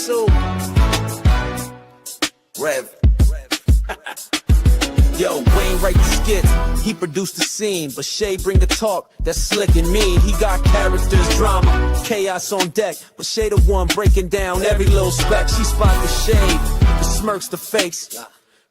Sue. Rev. Yo, Wayne write the skits, he produced the scene, but Shay bring the talk that's slick and mean. He got characters, drama, chaos on deck, but Shay the one breaking down every little speck. She spot the shade, the smirks, the fakes,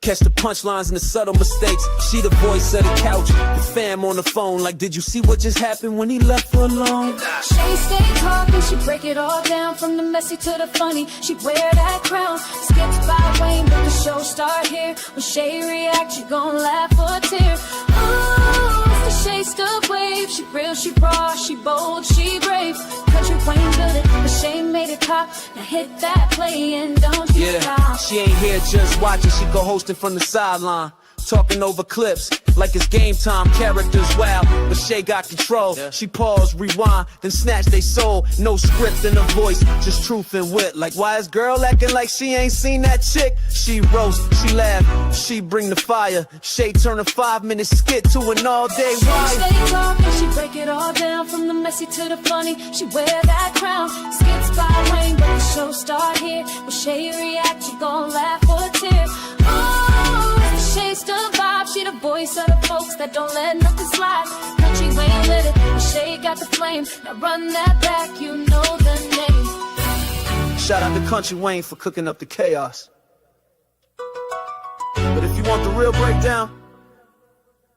catch the punchlines and the subtle mistakes. She the voice of the couch, the fam on the phone, like, did you see what just happened when he left for alone? She stay talking, she break it all down, from the messy to the funny. She wear that crown, skits by Wayne, but the show start here. When Shay react, you gon' laugh or tear. Oh, it's the Shay stuff wave. She real, she raw, she bold, she brave. Kountry Wayne built it, but Shay made it pop. Now hit that play and don't you stop. She ain't here just watching, she go hosting from the sideline, talking over clips like it's game time. Characters wild, but Shay got control. She pause, rewind, then snatch they soul. No script in her voice, just truth and wit. Like, why is girl acting like she ain't seen that chick? She roast, she laugh, she bring the fire. Shay turn a 5-minute skit to an all-day ride. She stay talking, she break it all down, from the messy to the funny. She wear that crown, skits by Wayne, but the show start here. When Shay react, you gon' laugh or tear. Oh, Shay's the vibe, she the voice of the folks that don't let nothing slide. Kountry Wayne lit it, Shay got the flame. Now run that back, you know the name. Shout out to Kountry Wayne for cooking up the chaos. But if you want the real breakdown,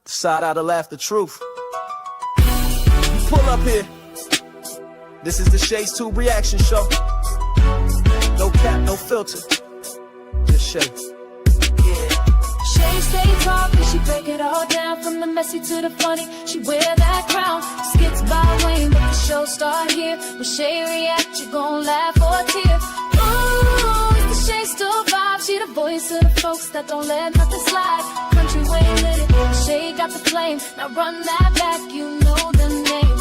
decide how to laugh the truth. You pull up here. This is the Shay's 2 reaction show. No cap, no filter. Just Shay. Shay stay talking, she break it all down, from the messy to the funny. She wear that crown, skits by Wayne, but the show start here. When Shay react, you gon' laugh or tear. Ooh, it's the Shay still vibe, she the voice of the folks that don't let nothing slide. Kountry Wayne lit it, Shay got the flame. Now run that back, you know the name.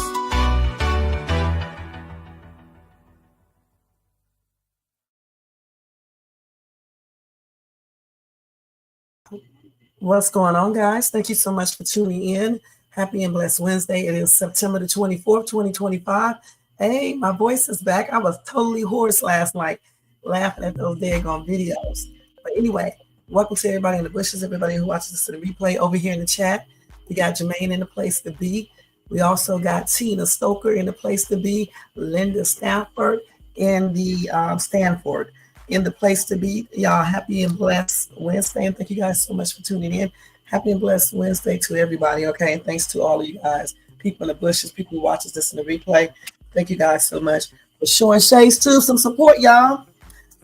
What's going on, guys? Thank you so much for tuning in. Happy and blessed Wednesday. It is September the 24th, 2025. Hey, my voice is back. I was totally hoarse last night laughing at those daggone videos. But anyway, welcome to everybody in the bushes, everybody who watches this in the replay over here in the chat. We got Jermaine in the place to be. We also got Tina Stoker in the place to be. Linda Stanford in the Stanford in the place to be. Y'all, happy and blessed Wednesday, and thank you guys so much for tuning in. Happy and blessed Wednesday to everybody, okay? And thanks to all of you guys, people in the bushes, people who watches this in the replay. Thank you guys so much for showing Shay's too some support, y'all.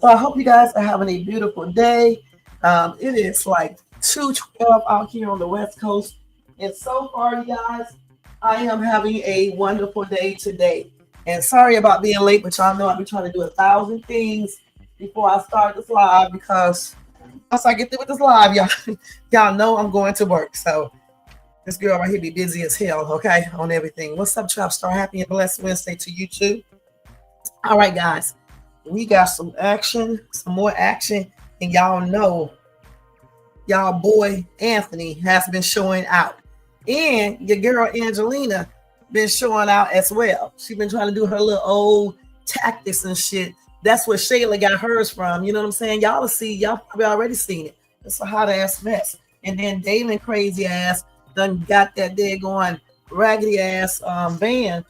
So I hope you guys are having a beautiful day. It is like 2:12 out here on the West Coast, and so far, you guys, I am having a wonderful day today. And sorry about being late, but y'all know I've been trying to do 1,000 things before I start this live, because once I get through with this live, y'all know I'm going to work. So this girl right here be busy as hell, okay, on everything. What's up, Trap Star? Happy and blessed Wednesday to you too. All right, guys, we got some action, some more action, and y'all know y'all boy Anthony has been showing out, and your girl Angelina been showing out as well. She's been trying to do her little old tactics and shit. That's where Shayla got hers from. You know what I'm saying? Y'all will see. Y'all probably already seen it. It's a hot ass mess. And then Dalen crazy ass done got that daggone raggedy ass van.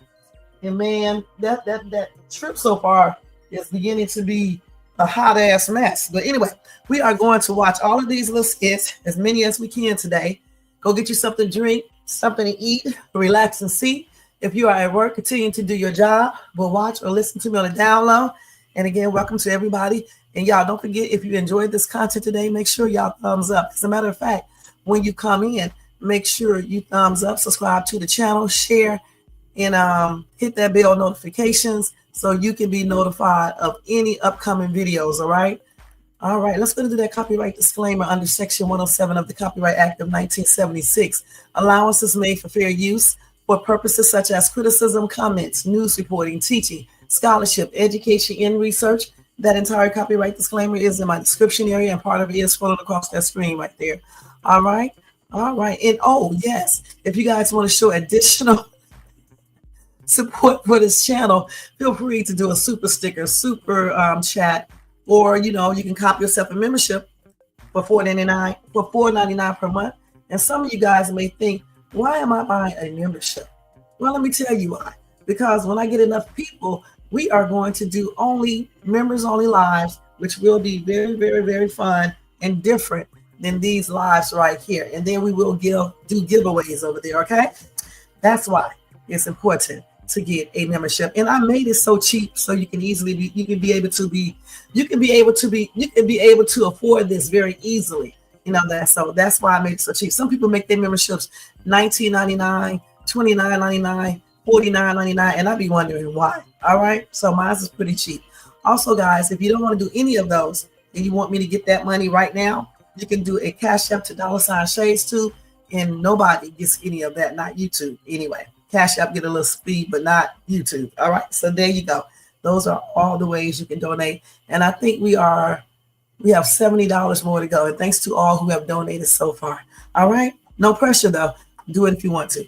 And man, that trip so far is beginning to be a hot ass mess. But anyway, we are going to watch all of these little skits, as many as we can today. Go get you something to drink, something to eat, relax and see. If you are at work, continue to do your job, but watch or listen to me on the down low. And again, welcome to everybody. And y'all, don't forget, if you enjoyed this content today, make sure y'all thumbs up. As a matter of fact, when you come in, make sure you thumbs up, subscribe to the channel, share, and hit that bell notifications so you can be notified of any upcoming videos, all right? All right, let's go into that copyright disclaimer under Section 107 of the Copyright Act of 1976. Allowance is made for fair use for purposes such as criticism, comments, news reporting, teaching, scholarship, education, and research. That entire copyright disclaimer is in my description area, and part of it is floated across that screen right there. All right. And oh, yes, if you guys want to show additional support for this channel, feel free to do a super sticker, super chat, or you know, you can cop yourself a membership for $4.99 per month. And some of you guys may think, why am I buying a membership? Well, let me tell you why. Because when I get enough people, we are going to do only members only lives, which will be very, very, very fun and different than these lives right here. And then we will do giveaways over there. Okay. That's why it's important to get a membership. And I made it so cheap so you can be able to afford this very easily. You know that, so that's why I made it so cheap. Some people make their memberships $19.99, $29.99, $49.99, and I'd be wondering why. All right, so mine is pretty cheap. Also, guys, if you don't want to do any of those and you want me to get that money right now, you can do a Cash App to $Shades too, and nobody gets any of that, not YouTube anyway. Cash App get a little speed, but not YouTube. All right, so there you go. Those are all the ways you can donate, and I think we have $70 more to go. And thanks to all who have donated so far. All right, no pressure though. Do it if you want to.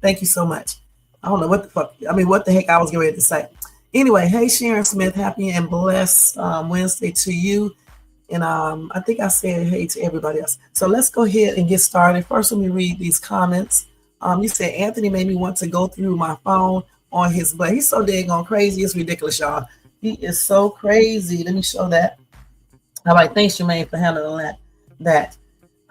Thank you so much. I don't know what the heck I was getting ready to say. Anyway, hey Sharon Smith, happy and blessed Wednesday to you. And I think I said hey to everybody else. So let's go ahead and get started. First, let me read these comments. You said Anthony made me want to go through my phone on his butt. He's so daggone crazy. It's ridiculous, y'all. He is so crazy. Let me show that. All right. Thanks, Jermaine, for handling that.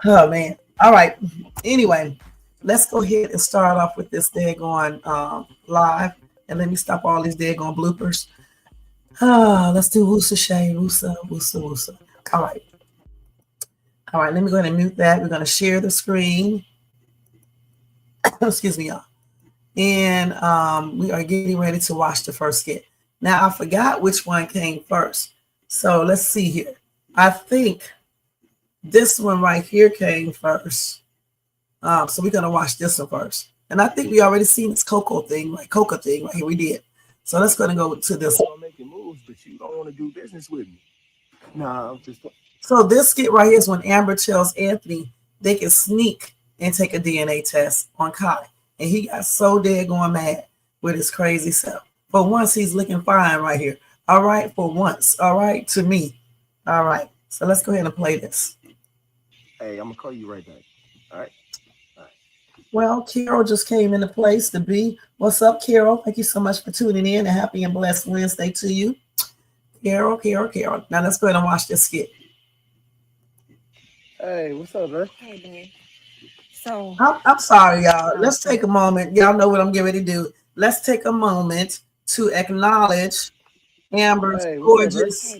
Oh, man. All right. Anyway, let's go ahead and start off with this daggone live. And let me stop all these daggone bloopers. Let's do Woosa Shay. Woosa. All right. All right. Let me go ahead and mute that. We're going to share the screen. Excuse me, y'all. And we are getting ready to watch the first skit. Now, I forgot which one came first. So let's see here. I think this one right here came first. So we're going to watch this one first. And I think we already seen this cocoa thing right here. We did. So let's go and go to this one. I'm making moves, but you don't want to do business with me. Nah, I'm just. So this skit right here is when Amber tells Anthony they can sneak and take a DNA test on Kai. And he got so daggone mad with his crazy self. For once, he's looking fine right here. All right, for once. All right, to me. All right. So let's go ahead and play this. Hey, I'm going to call you right back. All right? All right. Well, Carol just came into place to be. What's up, Carol? Thank you so much for tuning in. A happy and blessed Wednesday to you. Carol. Now let's go ahead and watch this skit. Hey, what's up, man? Hey, babe. So I'm sorry, y'all. Let's take a moment. Y'all know what I'm getting ready to do. Let's take a moment to acknowledge Amber's gorgeous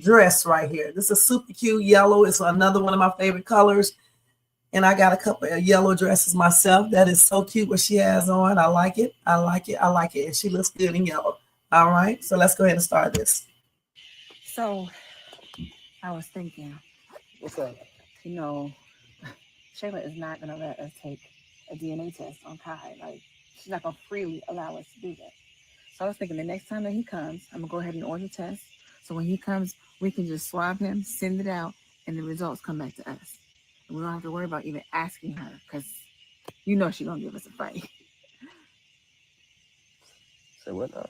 dress right here. This is super cute yellow. It's another one of my favorite colors. And I got a couple of yellow dresses myself. That is so cute what she has on. I like it. And she looks good in yellow. All right. So let's go ahead and start this. So I was thinking, What's up? you know, Shayla is not going to let us take a DNA test on Kai. Like, she's not going to freely allow us to do that. So I was thinking the next time that he comes, I'm going to go ahead and order the test. So when he comes, we can just swab him, send it out, and the results come back to us. And we don't have to worry about even asking her because you know she's going to give us a fight. Say what now?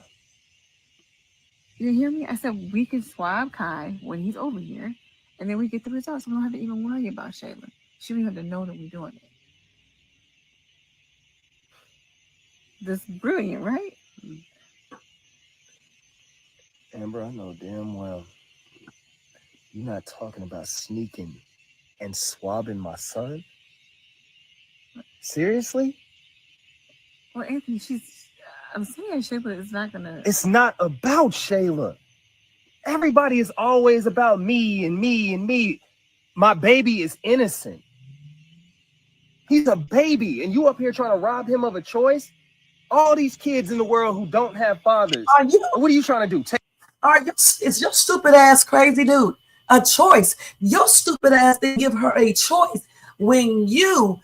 You hear me? I said we can swab Kai when he's over here, and then we get the results. We don't have to even worry about Shayla. She don't have to know that we're doing it. That's brilliant, right? Amber, I know damn well you're not talking about sneaking and swabbing my son. Seriously? Well, Anthony, I'm saying Shayla is not gonna. It's not about Shayla. Everybody is always about me and me and me. My baby is innocent. He's a baby, and you up here trying to rob him of a choice? All these kids in the world who don't have fathers. What are you trying to do? It's your stupid ass crazy dude. A choice. Your stupid ass didn't give her a choice when you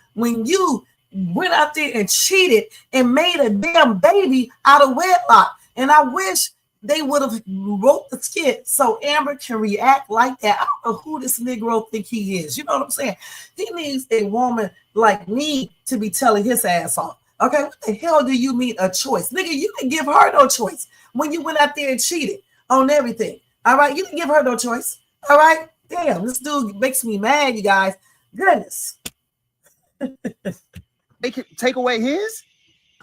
went out there and cheated and made a damn baby out of wedlock. And I wish they would have wrote the skit so Amber can react like that. I don't know who this Negro think he is. You know what I'm saying? He needs a woman like me to be telling his ass off. Okay, what the hell do you mean a choice? Nigga, you didn't give her no choice when you went out there and cheated on everything. All right, you didn't give her no choice. All right, damn, this dude makes me mad, you guys. Goodness. Take away his?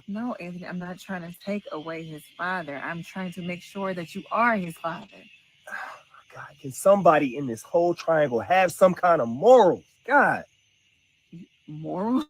No, Anthony, I'm not trying to take away his father. I'm trying to make sure that you are his father. Oh, God, can somebody in this whole triangle have some kind of morals? God. Morals?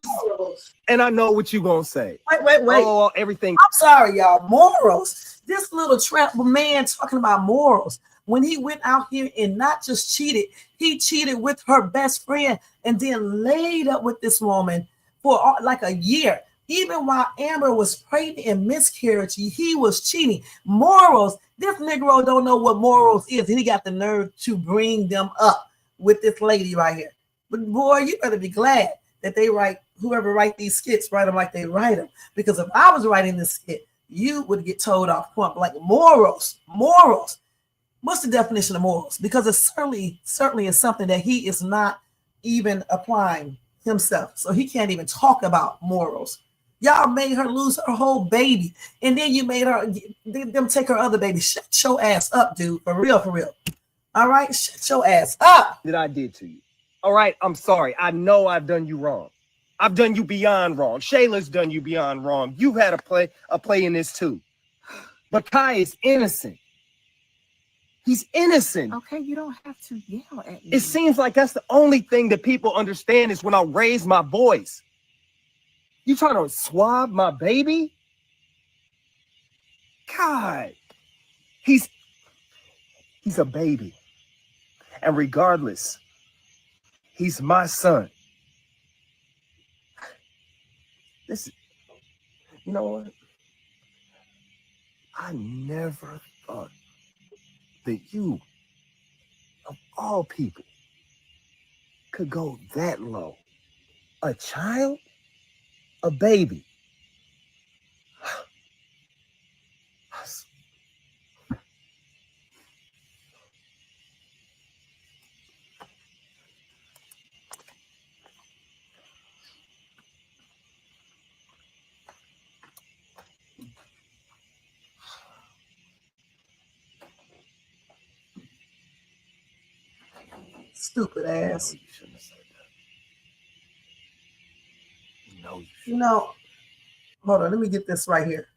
And I know what you're going to say. Wait. Oh, everything. I'm sorry, y'all. Morals. This little tramp man talking about morals. When he went out here and not just cheated, he cheated with her best friend and then laid up with this woman for like a year. Even while Amber was pregnant and miscarriage, he was cheating. Morals. This Negro don't know what morals is. And he got the nerve to bring them up with this lady right here. But boy, you better be glad that they write, whoever write these skits, write them like they write them. Because if I was writing this skit, you would get told off point blank. Morals. What's the definition of morals? Because it certainly is something that he is not even applying himself. So he can't even talk about morals. Y'all made her lose her whole baby. And then you made her them take her other baby. Shut your ass up, dude. For real. All right? Shut your ass up. That I did to you. All right, I'm sorry. I know I've done you wrong. I've done you beyond wrong. Shayla's done you beyond wrong. You've had a play in this too. But Kai is innocent. He's innocent. Okay, you don't have to yell at me. It seems like that's the only thing that people understand is when I raise my voice. You trying to swab my baby? God, he's a baby. And regardless, he's my son. This, you know what? I never thought that you, of all people, could go that low. A child? A baby? Stupid ass. You shouldn't have said that. No, you shouldn't. You know, hold on, let me get this right here.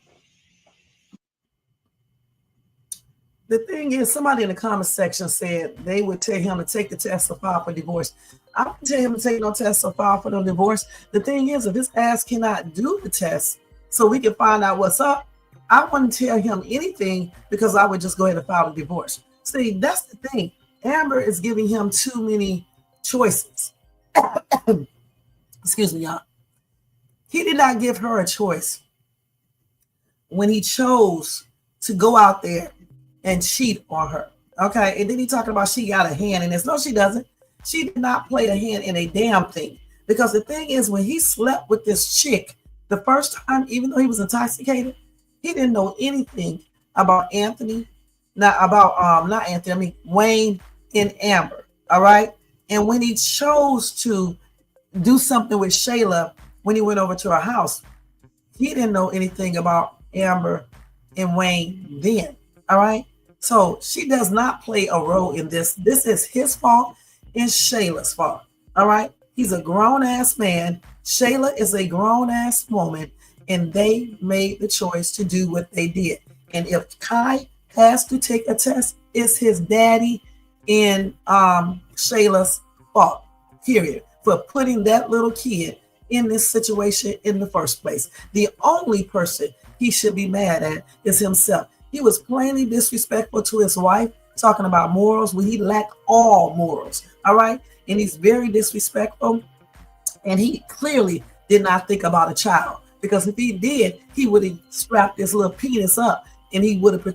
The thing is, somebody in the comment section said they would tell him to take the test or file for divorce. I don't tell him to take no test or file for no divorce. The thing is, if his ass cannot do the test so we can find out what's up, I wouldn't tell him anything because I would just go ahead and file a divorce. See, that's the thing. Amber is giving him too many choices. Excuse me, y'all. He did not give her a choice when he chose to go out there and cheat on her. Okay, and then he talking about she got a hand in this. No, she doesn't. She did not play a hand in a damn thing. Because the thing is, when he slept with this chick the first time, even though he was intoxicated, he didn't know anything about Anthony, Wayne and Amber. All right. And when he chose to do something with Shayla when he went over to her house, he didn't know anything about Amber and Wayne then. All right. So she does not play a role in this. This is his fault and Shayla's fault. All right. He's a grown ass man. Shayla is a grown ass woman, and they made the choice to do what they did. And if Kai has to take a test, it's his daddy and Shayla's fault, period, for putting that little kid in this situation in the first place. The only person he should be mad at is himself. He was plainly disrespectful to his wife, talking about morals when he lacked all morals. All right. And he's very disrespectful. And he clearly did not think about a child, because if he did, he would have strapped his little penis up and he would have,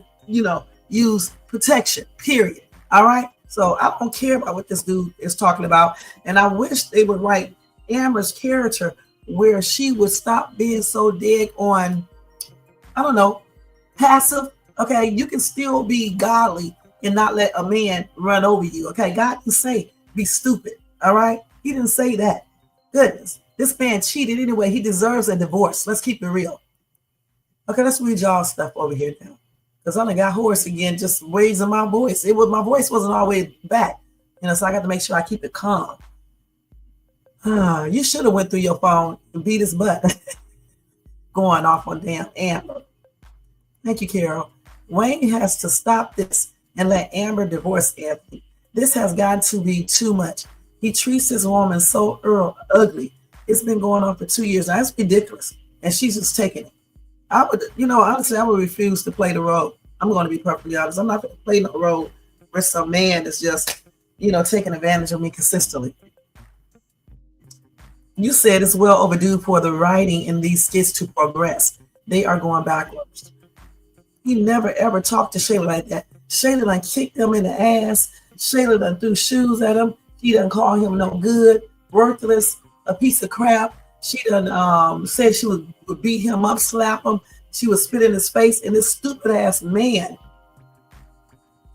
used protection, period. All right. So I don't care about what this dude is talking about. And I wish they would write Amber's character where she would stop being so dead on, passive. Okay. You can still be godly and not let a man run over you. Okay. God didn't say be stupid. All right. He didn't say that. Goodness. This man cheated anyway. He deserves a divorce. Let's keep it real. Okay. Let's read y'all stuff over here now. because I done got hoarse again, just raising my voice. My voice wasn't always back, so I got to make sure I keep it calm. You should have went through your phone and beat his butt. Going off on damn Amber. Thank you, Carol. Wayne has to stop this and let Amber divorce Anthony. This has gotten to be too much. He treats this woman so ugly. It's been going on for 2 years. Now, that's ridiculous. And she's just taking it. I would, honestly, I would refuse to play the role. I'm going to be perfectly honest. I'm not going to play no role where some man is just, taking advantage of me consistently. You said it's well overdue for the writing in these skits to progress. They are going backwards. He never ever talked to Shayla like that. Shayla done kicked him in the ass. Shayla done threw shoes at him. She done call him no good, worthless, a piece of crap. She done said she would beat him up, slap him. She would spit in his face. And this stupid ass man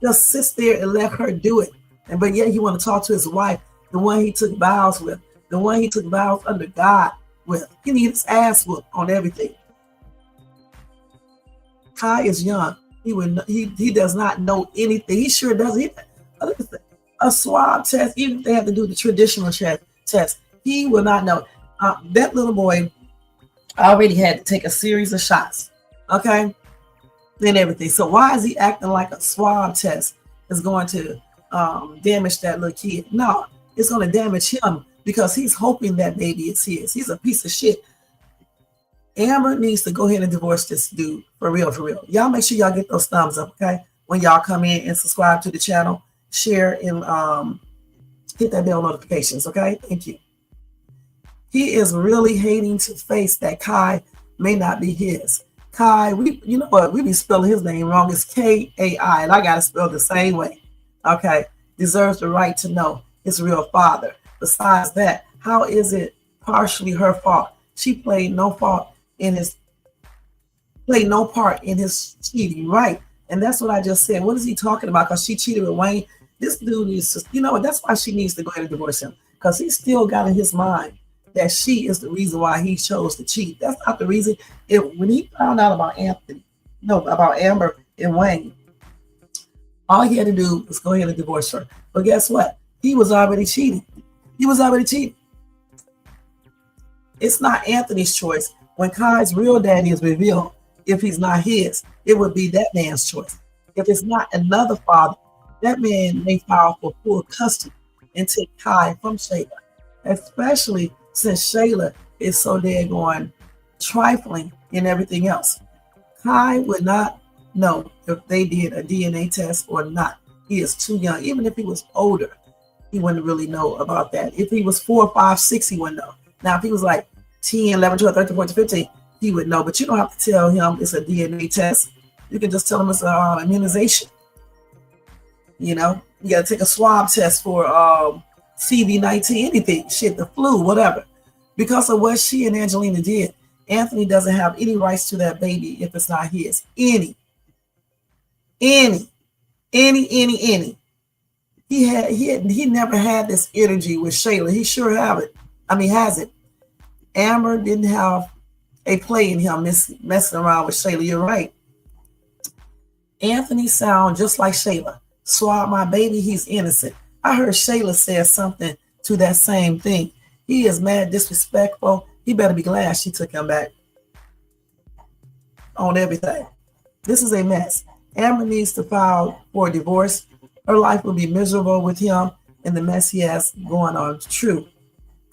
just sits there and let her do it. But yet he want to talk to his wife, the one he took vows with. The one he took vows under God with. He needs his ass whooped on everything. Kai is young. He does not know anything. He sure doesn't. A swab test, even if they have to do the traditional test, he will not know. That little boy already had to take a series of shots. Okay? And everything. So why is he acting like a swab test is going to damage that little kid? No, it's going to damage him. Because he's hoping that baby is his. He's a piece of shit. Amber needs to go ahead and divorce this dude. For real, for real. Y'all make sure y'all get those thumbs up, okay? When y'all come in and subscribe to the channel, share and hit that bell notifications, okay? Thank you. He is really hating to face that Kai may not be his. Kai, you know what? We be spelling his name wrong. It's K-A-I, and I got to spell the same way, okay? Deserves the right to know his real father. Besides that, how is it partially her fault? She played no part in his cheating, right? And that's what I just said. What is he talking about? Because she cheated with Wayne. This dude needs to, that's why she needs to go ahead and divorce him. Because he still got in his mind that she is the reason why he chose to cheat. That's not the reason. When he found out about about Amber and Wayne, all he had to do was go ahead and divorce her. But guess what? He was already cheating. It's not Anthony's choice. When Kai's real daddy is revealed, if he's not his, it would be that man's choice. If it's not another father, that man may file for full custody and take Kai from Shayla, especially since Shayla is so daggone trifling in everything else. Kai would not know if they did a DNA test or not. He is too young. Even if he was older, he wouldn't really know about that. If he was 4, 5, 6, he wouldn't know. Now, if he was like 10, 11, 12, 13, 14, 15, he would know. But you don't have to tell him it's a DNA test. You can just tell him it's an immunization. You got to take a swab test for CV-19, anything, the flu, whatever. Because of what she and Angelina did, Anthony doesn't have any rights to that baby if it's not his. Any. He never had this energy with Shayla. He sure has it. Amber didn't have a play in him messing around with Shayla. You're right. Anthony sound just like Shayla. Swab my baby, he's innocent. I heard Shayla say something to that same thing. He is mad disrespectful. He better be glad she took him back on everything. This is a mess. Amber needs to file for a divorce. Her life will be miserable with him and the mess he has going on. True.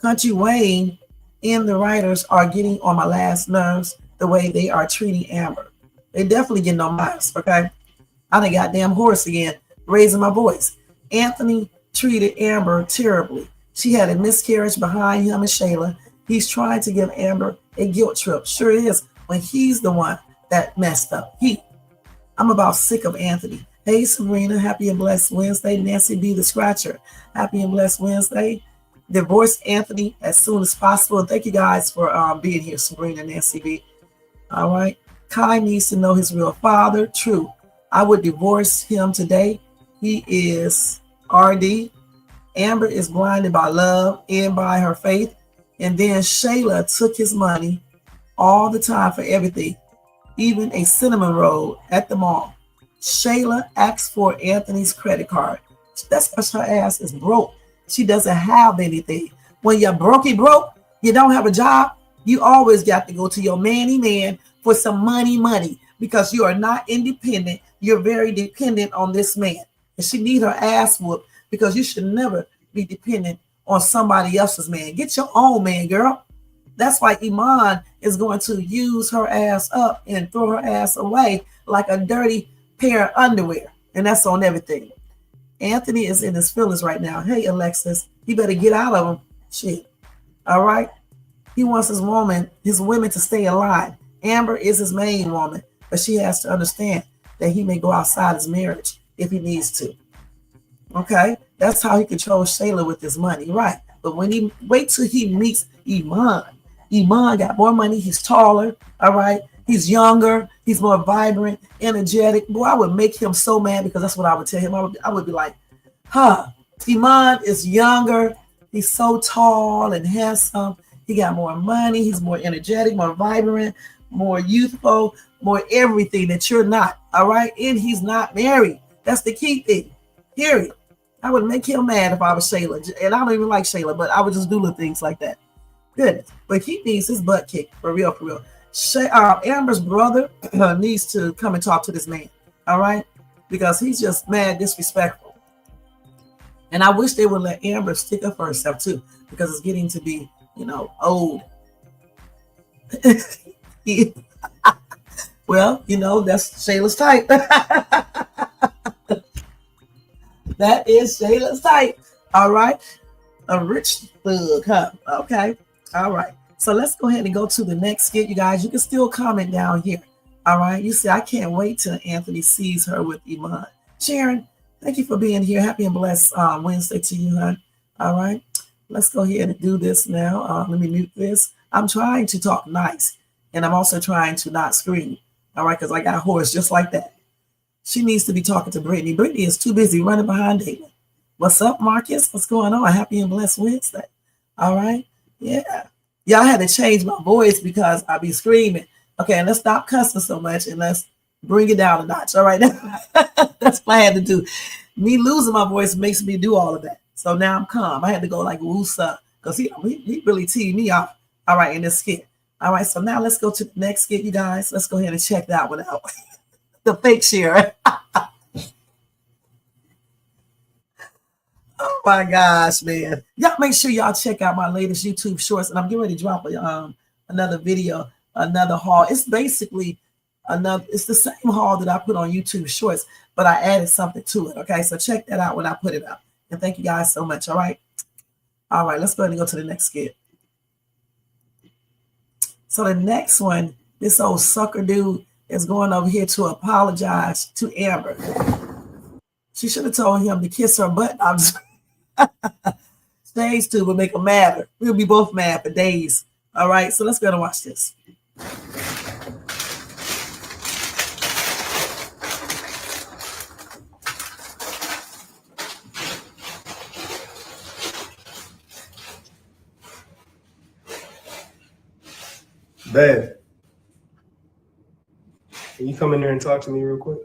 Kountry Wayne and the writers are getting on my last nerves the way they are treating Amber. They definitely getting on my nerves, okay? I done got damn hoarse again, raising my voice. Anthony treated Amber terribly. She had a miscarriage behind him and Shayla. He's trying to give Amber a guilt trip. Sure is, when he's the one that messed up. I'm about sick of Anthony. Hey, Sabrina, happy and blessed Wednesday. Nancy B. the Scratcher, happy and blessed Wednesday. Divorce Anthony as soon as possible. Thank you guys for being here, Sabrina, Nancy B. All right. Kai needs to know his real father. True. I would divorce him today. He is RD. Amber is blinded by love and by her faith. And then Shayla took his money all the time for everything, even a cinnamon roll at the mall. Shayla asked for Anthony's credit card. That's because her ass is broke. She doesn't have anything. When you're broke, you don't have a job, you always got to go to your man for some money, because you are not independent. You're very dependent on this man. And she need her ass whooped, because you should never be dependent on somebody else's man. Get your own man, girl. That's why Iman is going to use her ass up and throw her ass away like a dirty pair of underwear. And that's on everything. Anthony is in his feelings right now. Hey, Alexis, you better get out of him. Shit. All right? He wants his women to stay in line. Amber is his main woman, but she has to understand that he may go outside his marriage if he needs to. Okay? That's how he controls Shayla with his money, right? But when he wait till he meets Iman. Iman got more money. He's taller, all right? He's younger. He's more vibrant, energetic. Boy, I would make him so mad, because that's what I would tell him. I would be like, Iman is younger. He's so tall and handsome. He got more money. He's more energetic, more vibrant, more youthful, more everything that you're not, all right? And he's not married. That's the key thing, period. I would make him mad if I was Shayla. And I don't even like Shayla, but I would just do little things like that. Goodness. But he needs his butt kicked, for real, for real. Amber's brother needs to come and talk to this man, all right? Because he's just mad disrespectful. And I wish they would let Amber stick up for herself too, because it's getting to be, old. Well, that's Shayla's type. That is Shayla's type, all right? A rich thug, huh? Okay, all right. So let's go ahead and go to the next skit, you guys. You can still comment down here, all right? You see, I can't wait till Anthony sees her with Iman. Sharon, thank you for being here. Happy and blessed Wednesday to you, hon. All right, let's go ahead and do this now. Let me mute this. I'm trying to talk nice, and I'm also trying to not scream, all right, because I got hoarse just like that. She needs to be talking to Brittany. Brittany is too busy running behind David. What's up, Marcus? What's going on? Happy and blessed Wednesday. All right, yeah. Y'all had to change my voice because I be screaming. Okay, and let's stop cussing so much and let's bring it down a notch. All right, that's what I had to do. Me losing my voice makes me do all of that. So now I'm calm. I had to go like woosa, because he really teed me off. All right, in this skit. All right, so now let's go to the next skit, you guys. Let's go ahead and check that one out. The fake share. Oh my gosh, man. Y'all make sure y'all check out my latest YouTube shorts. And I'm getting ready to drop another video, another haul. It's basically it's the same haul that I put on YouTube shorts, but I added something to it. Okay, so check that out when I put it out. And thank you guys so much. All right. All right, let's go ahead and go to the next skit. So the next one, this old sucker dude is going over here to apologize to Amber. She should have told him to kiss her butt. I'm just stage 2 will make him madder. We'll be both mad for days. All right, so let's go and watch this. Babe, can you come in there and talk to me real quick?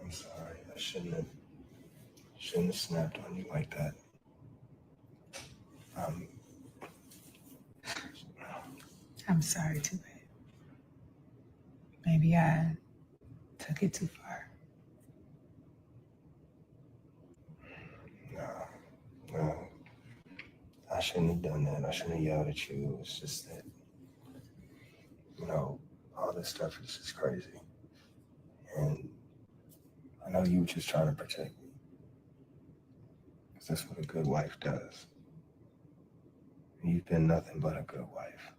I'm sorry. I shouldn't have snapped on you like that. I'm sorry too, babe. Maybe I took it too far. No, I shouldn't have done that. I shouldn't have yelled at you. It's just that, all this stuff is just crazy. And I know you were just trying to protect me. Because that's what a good wife does. And you've been nothing but a good wife.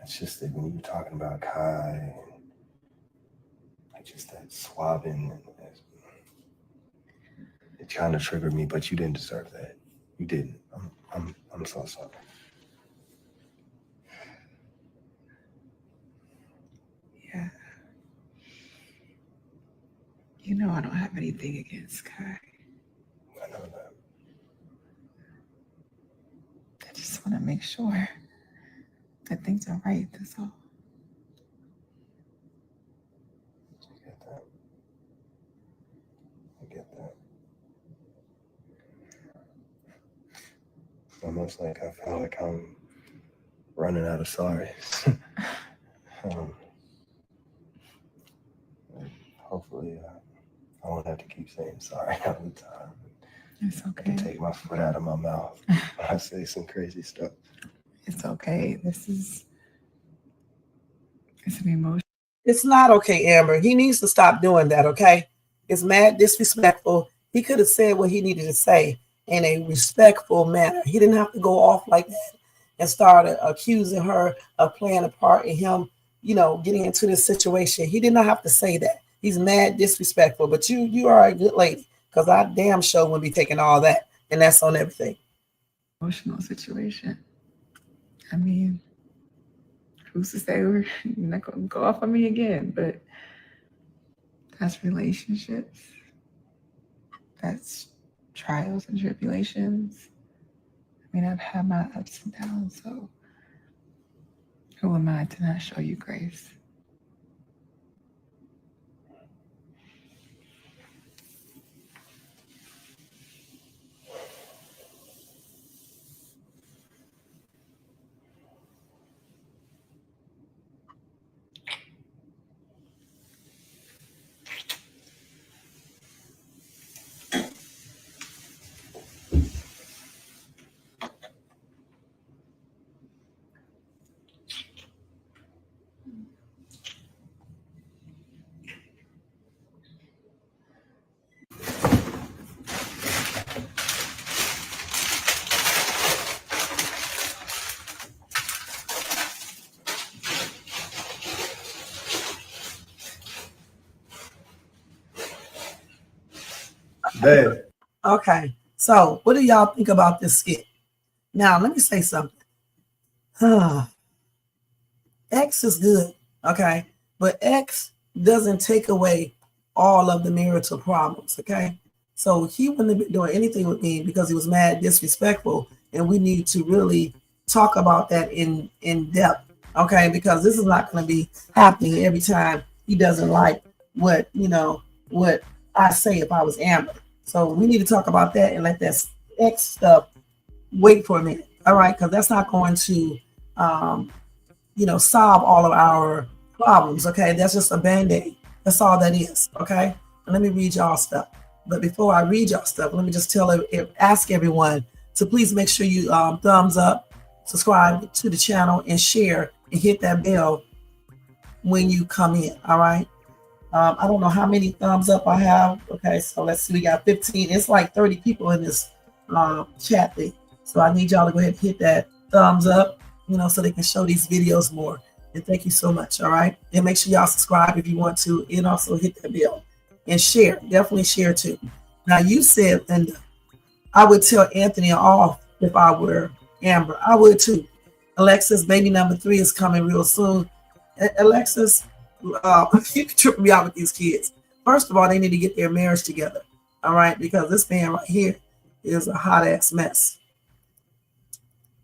It's just that when you're talking about Kai, like just that swabbing, and it's trying to trigger me, but you didn't deserve that. You didn't. I'm so sorry. Yeah. You know I don't have anything against Kai. I know that. I just want to make sure that things are right, that's all. I get that. I get that. It's almost like I feel like I'm running out of sorries. Hopefully, I won't have to keep saying sorry all the time. It's I okay. can take my foot out of my mouth when I say some crazy stuff. It's okay. It's an emotion. It's not okay, Amber. He needs to stop doing that, okay? It's mad disrespectful. He could have said what he needed to say in a respectful manner. He didn't have to go off like that and start accusing her of playing a part in him, getting into this situation. He did not have to say that. He's mad disrespectful, but you are a good lady, because I damn sure wouldn't be taking all that, and that's on everything. Emotional situation. I mean, who's to say you're not going to go off on me again? But that's relationships. That's trials and tribulations. I mean, I've had my ups and downs, so who am I to not show you grace? Babe. Okay, so what do y'all think about this skit? Now, let me say something. X is good, okay? But X doesn't take away all of the marital problems, okay? So he wouldn't have been doing anything with me because he was mad, disrespectful, and we need to really talk about that in depth, okay? Because this is not going to be happening every time he doesn't like what I say if I was Amber. So we need to talk about that and let that X stuff wait for a minute, all right? Because that's not going to solve all of our problems, okay? That's just a Band-Aid. That's all that is, okay? And let me read y'all stuff. But before I read y'all stuff, let me just ask everyone to please make sure you thumbs up, subscribe to the channel, and share, and hit that bell when you come in, all right? I don't know how many thumbs up I have. Okay, so let's see. We got 15. It's like 30 people in this chat thing. So I need y'all to go ahead and hit that thumbs up, so they can show these videos more. And thank you so much, all right? And make sure y'all subscribe if you want to, and also hit that bell. And share. Definitely share too. Now, you said, Linda, I would tell Anthony off if I were Amber. I would too. Alexis, baby number 3 is coming real soon. Alexis, you can trip me out with these kids. First of all, they need to get their marriage together, all right? Because this man right here is a hot ass mess.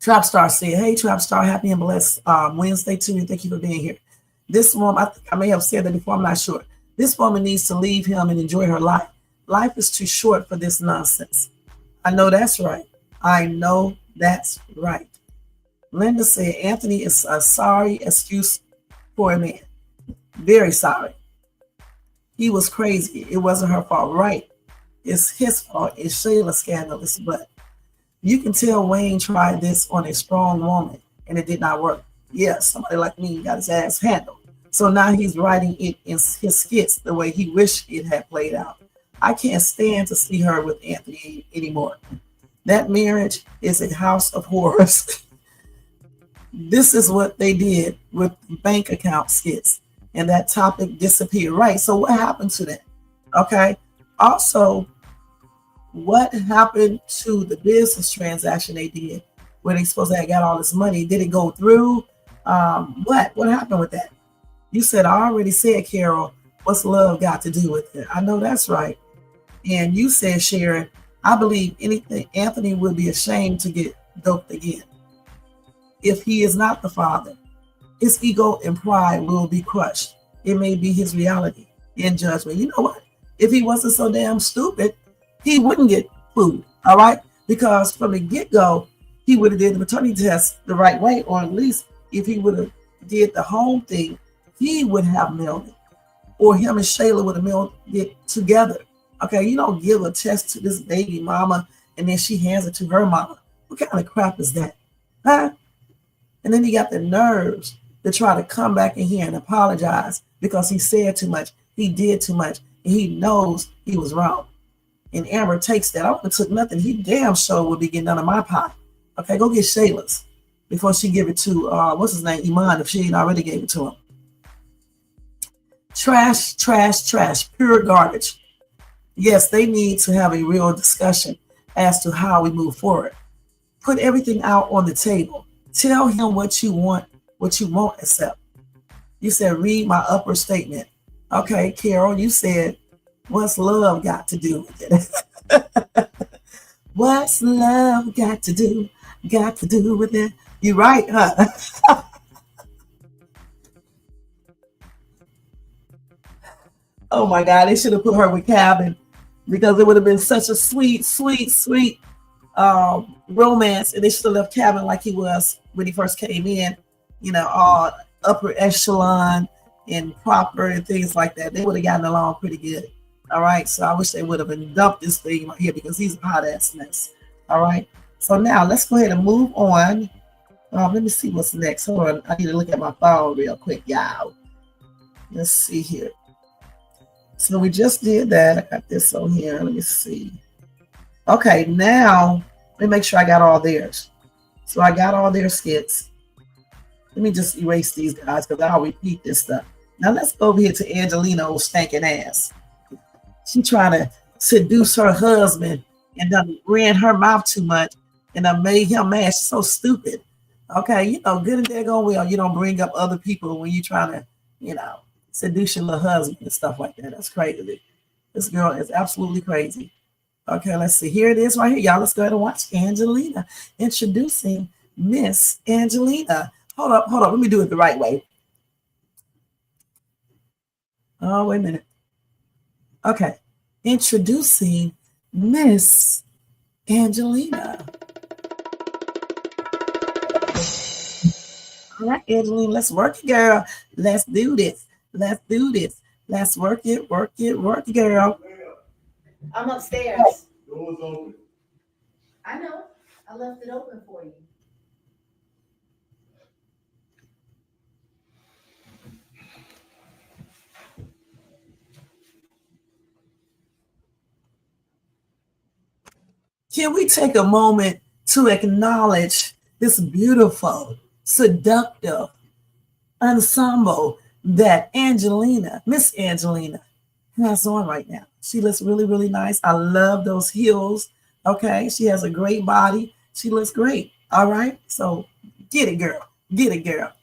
Trap Star said, "Hey, Trap Star, happy and blessed Wednesday to you. Thank you for being here." This woman, I think I may have said that before. I'm not sure. This woman needs to leave him and enjoy her life. Life is too short for this nonsense. I know that's right. I know that's right. Linda said, Anthony is a sorry excuse for a man. Very sorry. He was crazy. It wasn't her fault. Right. It's his fault. It's Shayla's scandalous, but you can tell Wayne tried this on a strong woman and it did not work. Yes, somebody like me got his ass handled. So now he's writing it in his skits the way he wished it had played out. I can't stand to see her with Anthony anymore. That marriage is a house of horrors. this is what they did with bank account skits, and that topic disappeared. Right. So what happened to that? Okay. Also, what happened to the business transaction they did where they supposed to have got all this money? Did it go through? What happened with that? You said, I already said, Carol, what's love got to do with it? I know that's right. And you said, Sharon, I believe anything Anthony would be ashamed to get doped again. If he is not the father, his ego and pride will be crushed. It may be his reality in judgment. You know what? If he wasn't so damn stupid, he wouldn't get food. All right? Because from the get-go, he would have did the maternity test the right way, or at least if he would have did the home thing, he would have mailed it. Or him and Shayla would have mailed it together. Okay, you don't give a test to this baby mama and then she hands it to her mama. What kind of crap is that? Huh? And then he got the nerves to try to come back in here and apologize because he said too much, he did too much, and he knows he was wrong. And Amber takes that. I wouldn't have took nothing. He damn sure would be getting none of my pie. Okay, go get Shayla's before she give it to what's his name, Iman, if she ain't already gave it to him. Trash, trash, trash, pure garbage. Yes, they need to have a real discussion as to how we move forward. Put everything out on the table. Tell him what you want, what you won't accept. You said, read my upper statement. Okay, Carol, you said, what's love got to do with it? What's love got to do with it? You right, huh? Oh my God, they should have put her with Cabin because it would have been such a sweet, sweet, sweet romance. And they should have left Cabin like he was when he first came in, you know, all upper echelon and proper and things like that. They would have gotten along pretty good. All right. So I wish they would have been dumped this thing right here because he's a hot ass mess. All right. So now let's go ahead and move on. Let me see what's next. Hold on. I need to look at my phone real quick, y'all. Let's see here. So we just did that. I got this on here. Let me see. Okay, now let me make sure I got all theirs. So I got all their skits. Let me just erase these guys because I'll repeat this stuff. Now let's go over here to Angelina, old stinking ass. She trying to seduce her husband and done ran her mouth too much and done made him mad. She's so stupid. Okay, you know, good and daggone well, you don't bring up other people when you trying to, you know, seduce your little husband and stuff like that. That's crazy. This girl is absolutely crazy. Okay, let's see. Here it is right here. Y'all, let's go ahead and watch Angelina introducing Miss Angelina. Hold up. Let me do it the right way. Oh, wait a minute. Okay. Introducing Miss Angelina. All right, Angelina, let's work it, girl. Let's do this. Let's do this. Let's work it, girl. I'm upstairs. Door's open. I know. I left it open for you. Can we take a moment to acknowledge this beautiful, seductive ensemble that Angelina, Miss Angelina, has on right now? She looks really, really nice. I love those heels. Okay, she has a great body. She looks great. All right, so get it, girl. Get it, girl.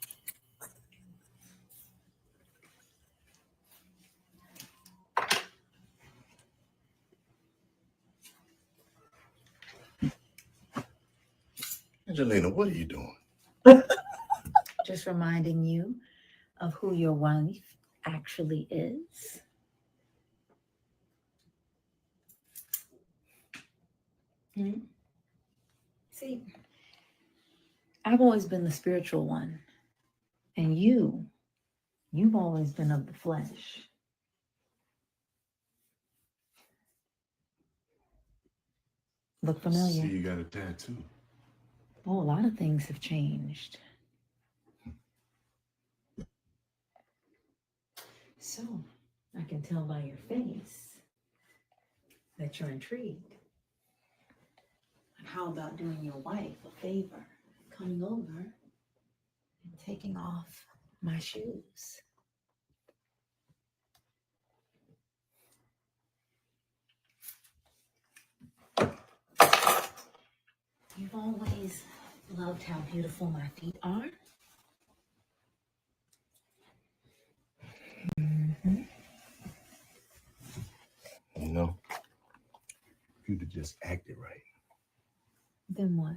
Angelina, what are you doing? Just reminding you of who your wife actually is. See, I've always been the spiritual one, and you've always been of the flesh. Look familiar? See, you got a tattoo. Oh, a lot of things have changed. So, I can tell by your face that you're intrigued. And how about doing your wife a favor, coming over I'm taking off my shoes. You've always loved how beautiful my feet are. Mm-hmm. You know, if you'd have just acted right. Then what?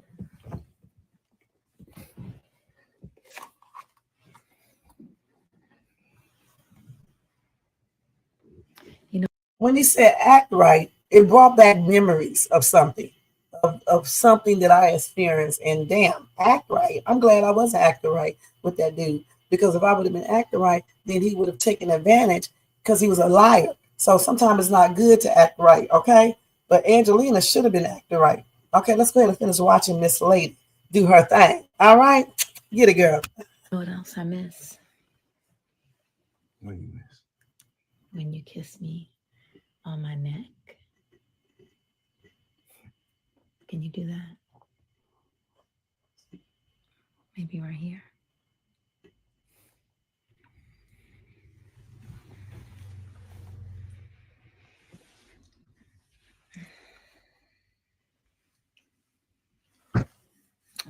When he said act right, it brought back memories of something, of something that I experienced. And damn, act right. I'm glad I wasn't acting right with that dude, because if I would have been acting right, then he would have taken advantage because he was a liar. So sometimes it's not good to act right, okay? But Angelina should have been acting right. Okay, let's go ahead and finish watching Miss Lady do her thing. All right? Get it, girl. What else I miss? What do you miss? When you kiss me on my neck. Can you do that? Maybe right here.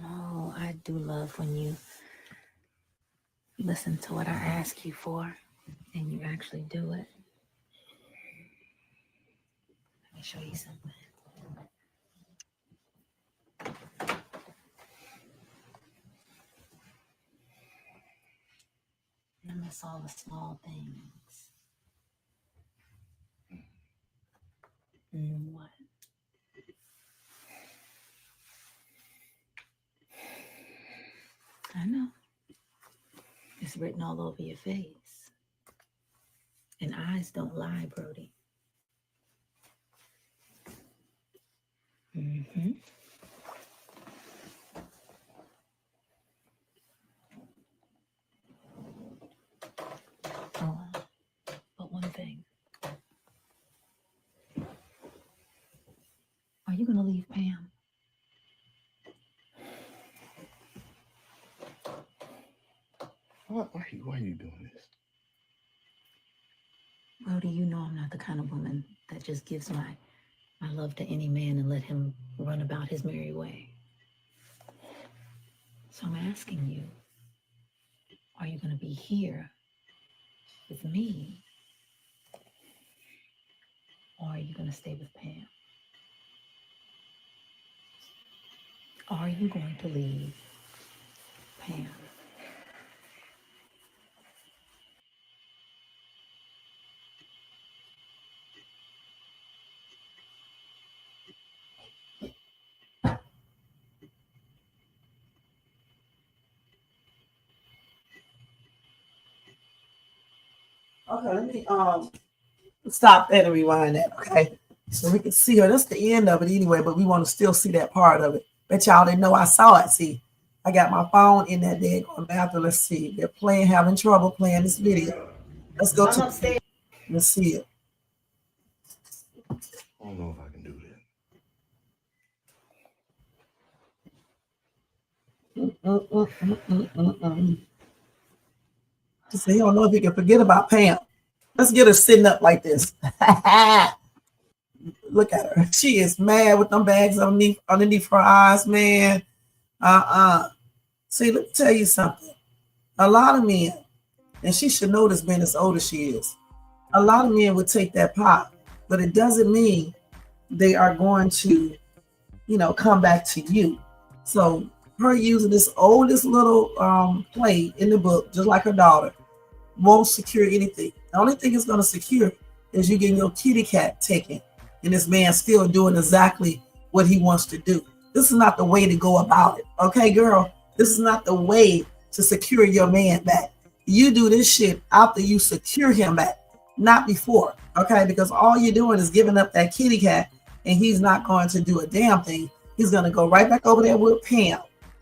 Oh, I do love when you listen to what I ask you for and you actually do it. Let me show you something. I miss all the small things. What? I know. It's written all over your face. And eyes don't lie, Brody. Mm-hmm. Oh, but one thing. Are you going to leave Pam? Why are you doing this? Brody, you know I'm not the kind of woman that just gives my love to any man and let him run about his merry way. So I'm asking you, are you going to be here with me? Or are you going to stay with Pam? Are you going to leave Pam? Okay, let me stop that and rewind that, okay? So we can see her. That's the end of it anyway, but we want to still see that part of it. Bet y'all didn't know I saw it. See, I got my phone in that daggone bathroom. Let's see. They're playing, having trouble playing this video. Let's go to upstairs. Let's see it. I don't know if I can do that. Just say, he don't know if he can forget about Pam. Let's get her sitting up like this. Look at her. She is mad with them bags underneath her eyes, man. See, let me tell you something. A lot of men, and she should know this being as old as she is, a lot of men would take that pot, but it doesn't mean they are going to, come back to you. So her using this oldest little play in the book, just like her daughter, won't secure anything. The only thing it's going to secure is you getting your kitty cat taken, and this man still doing exactly what he wants to do. This is not the way to go about it. Okay, girl? This is not the way to secure your man back. You do this shit after you secure him back, not before. Okay, because all you're doing is giving up that kitty cat, and he's not going to do a damn thing. He's going to go right back over there with Pam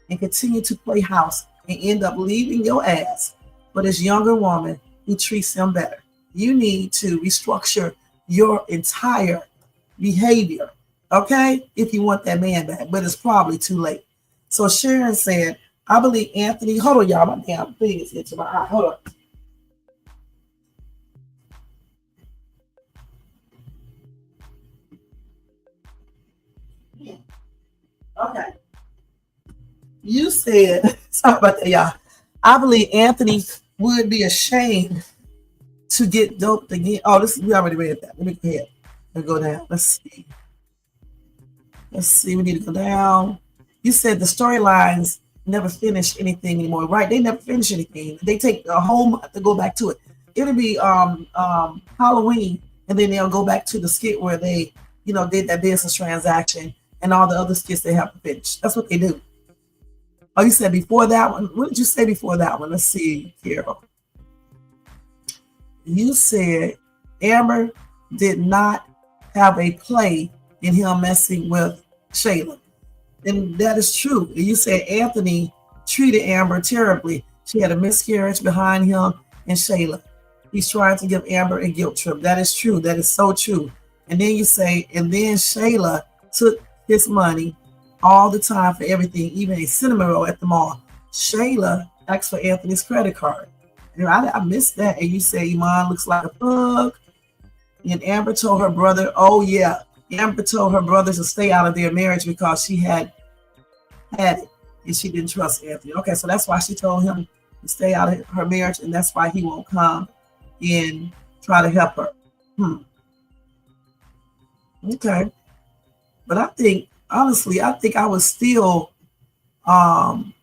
and continue to play house and end up leaving your ass for this younger woman who treats him better. You need to restructure your entire behavior, okay, if you want that man back, but it's probably too late. So Sharon said, I believe Anthony, hold on, y'all, my damn thing is into my eye. Hold on. Okay. You said, sorry about that, y'all. I believe Anthony would be ashamed to get doped again. Oh, this we already read that. Let me go ahead and go down. Let's see. Let's see. We need to go down. You said the storylines never finish anything anymore, right? They never finish anything. They take a whole month to go back to it. It'll be Halloween, and then they'll go back to the skit where they, you know, did that business transaction and all the other skits they have to finish. That's what they do. Oh, you said before that one? What did you say before that one? Let's see, Carol. You said Amber did not have a play in him messing with Shayla. And that is true. And you said Anthony treated Amber terribly. She had a miscarriage behind him and Shayla. He's trying to give Amber a guilt trip. That is true. That is so true. And then you say, and then Shayla took his money all the time for everything, even a cinnamon roll at the mall. Shayla asked for Anthony's credit card. And I missed that. And you say Iman looks like a thug. And Amber told her brother, oh yeah, Amber told her brother to stay out of their marriage because she had it and she didn't trust Anthony. Okay, so that's why she told him to stay out of her marriage, and that's why he won't come and try to help her. Okay. But I think, honestly, I think I would still probably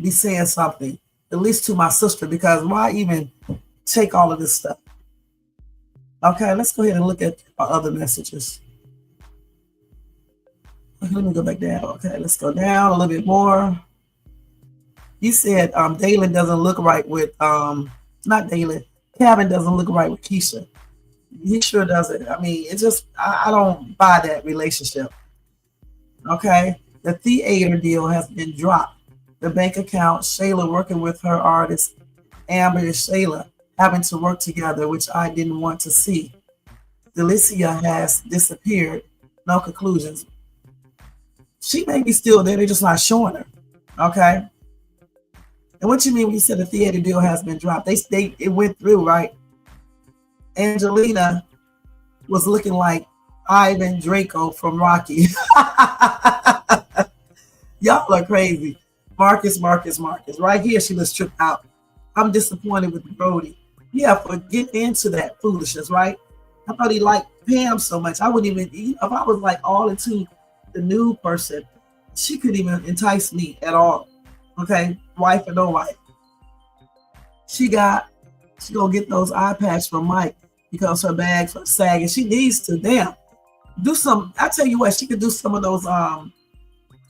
be saying something, at least to my sister, because why even take all of this stuff? Okay, let's go ahead and look at our other messages. Okay, let me go back down. Okay, let's go down a little bit more. You said Dalen doesn't look right with, not Dalen, Kevin doesn't look right with Keisha. He sure doesn't. I mean, it's just, I don't buy that relationship. Okay, the theater deal has been dropped. The bank account, Shayla working with her artist, Amber and Shayla having to work together, which I didn't want to see. Delicia has disappeared. No conclusions. She may be still there, they're just not showing her. Okay. And what you mean when you said the theater deal has been dropped? It went through, right? Angelina was looking like Ivan Draco from Rocky. Y'all are crazy. Marcus. Right here, she was tripped out. I'm disappointed with Brody. Yeah, for getting into that foolishness, right? I thought he liked Pam so much. I wouldn't even, if I was like all into the new person, she couldn't even entice me at all. Okay, wife or no wife. She gonna get those eye patches from Mike because her bags are sagging. She needs to do some. I tell you what, she could do some of those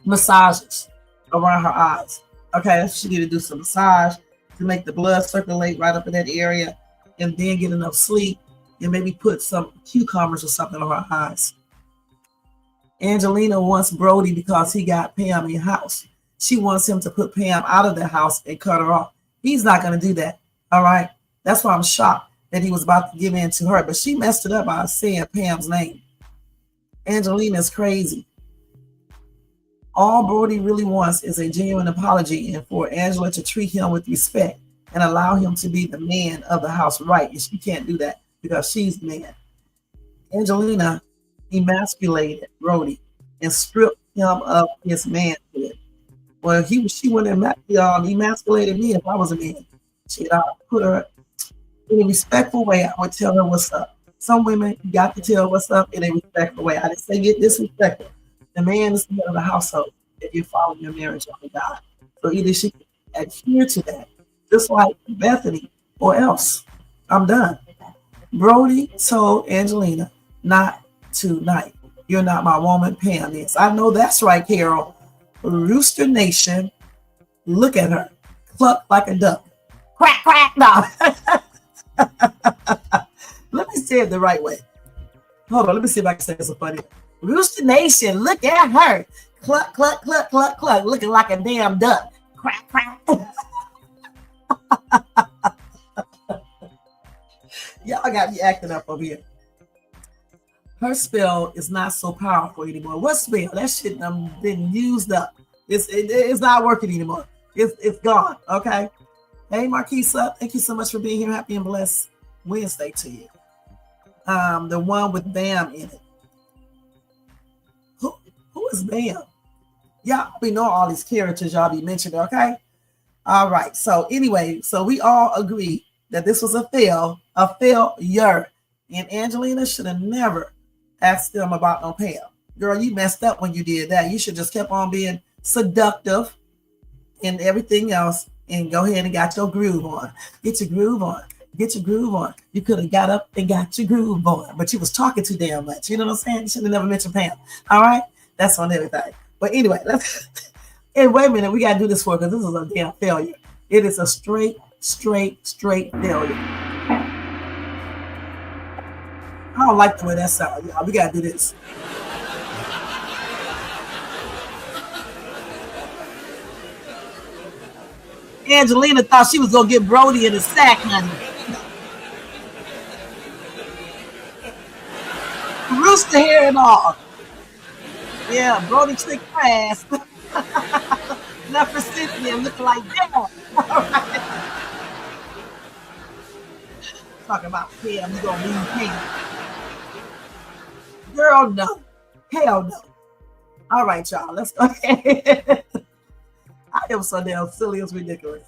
massages around her eyes. Okay, she need to do some massage to make the blood circulate right up in that area, and then get enough sleep, and maybe put some cucumbers or something on her eyes. Angelina wants Brody because he got Pam in the house. She wants him to put Pam out of the house and cut her off. He's not going to do that. All right. That's why I'm shocked that he was about to give in to her. But she messed it up by saying Pam's name. Angelina's crazy. All Brody really wants is a genuine apology and for Angela to treat him with respect and allow him to be the man of the house, right? And she can't do that because she's the man. Angelina emasculated Brody and stripped him of his manhood. Well, she wouldn't have emasculated me if I was a man. She'd put her in a respectful way. I would tell her what's up. Some women, you got to tell what's up in a respectful way. I didn't say get disrespectful. The man is the head of the household if you're following your marriage on God. So either she can adhere to that, just like Bethany, or else. I'm done. Brody told Angelina, not tonight. You're not my woman, Pam is. I know that's right, Carol. Rooster Nation, look at her. Cluck like a duck. Quack, quack, no. Let me say it the right way. Hold on, let me see if I can say it so funny. Rooster Nation, look at her. Cluck, cluck, cluck, cluck, cluck, looking like a damn duck. Quack, quack. Y'all got me acting up over here. Her spell is not so powerful anymore. What spell? That shit done been used up. It's not working anymore. It's gone. Okay. Hey, Marquisa, thank you so much for being here. Happy and blessed Wednesday to you. The one with Bam in it. Who is Bam? Y'all be know all these characters y'all be mentioning, okay? All right. So anyway, so we all agree that this was a failure. And Angelina should have never asked them about no Pam. Girl, you messed up when you did that. You should just kept on being seductive and everything else and go ahead and got your groove on. Get your groove on. Get your groove on. You could have got up and got your groove on, but you was talking too damn much. You know what I'm saying? You should have never mentioned Pam. All right? That's on everything. But anyway, and wait a minute, we got to do this for because this is a damn failure. It is a straight failure. I don't like the way that sounds, y'all. We got to do this. Angelina thought she was going to get Brody in the sack, honey. Rooster hair and all. Yeah, Brody tricked her ass. Left her sitting there looking like that. All right. Talking about Pam, you gonna leave Pam. Girl, no. Hell no. All right, y'all, let's go ahead. I am so damn silly, it's ridiculous.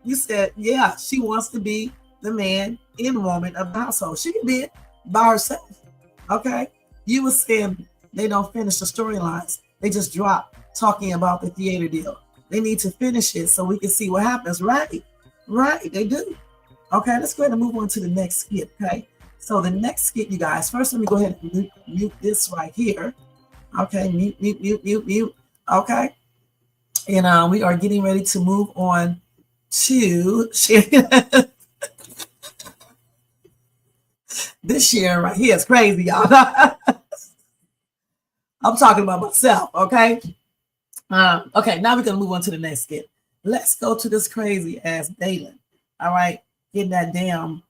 You said, yeah, she wants to be the man and woman of the household. She can be it by herself. Okay? You were saying they don't finish the storylines. They just drop talking about the theater deal. They need to finish it so we can see what happens. Right, they do. Okay, let's go ahead and move on to the next skit, okay? So the next skit, you guys, first let me go ahead and mute this right here. Okay, mute. Okay. And we are getting ready to move on to this share right here is crazy, y'all. I'm talking about myself, okay? Okay, now we're going to move on to the next skit. Let's go to this crazy ass Dalen, all right? Getting that damn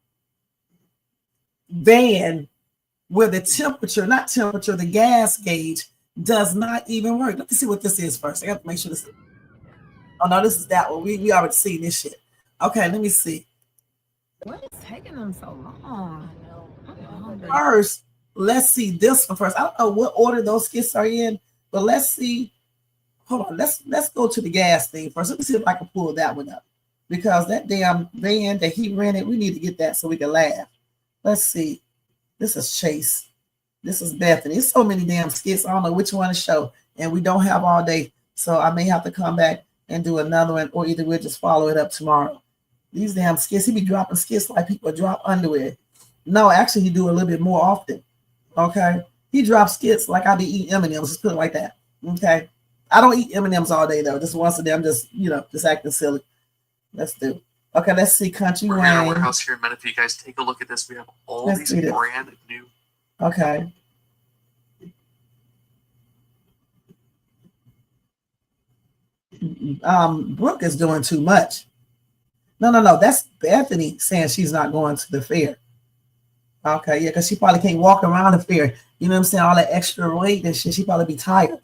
van where the the gas gauge does not even work. Let me see what this is first. I got to make sure this. Oh, no, this is that one. We already seen this shit. Okay, let me see. What is taking them so long? First, let's see this one first. I don't know what order those skits are in, but let's see. Hold on. Let's go to the gas thing first. Let me see if I can pull that one up. Because that damn van that he rented, we need to get that so we can laugh. Let's see. This is Chase. This is Bethany. There's so many damn skits. I don't know which one to show. And we don't have all day. So I may have to come back and do another one, or either we'll just follow it up tomorrow. These damn skits, he be dropping skits like people drop underwear. No, actually, he do a little bit more often. Okay? He drops skits like I be eating M&Ms. Let's put it like that. Okay? I don't eat M&Ms all day, though. Just once a day. I'm just, just acting silly. Let's do. Okay, let's see Kountry Wayne. We're at our warehouse here in Menifee. You guys take a look at this. We have all these brand new. Okay. Brooke is doing too much. No. That's Bethany saying she's not going to the fair. Okay, yeah, because she probably can't walk around the fair. You know what I'm saying? All that extra weight and shit. She probably be tired.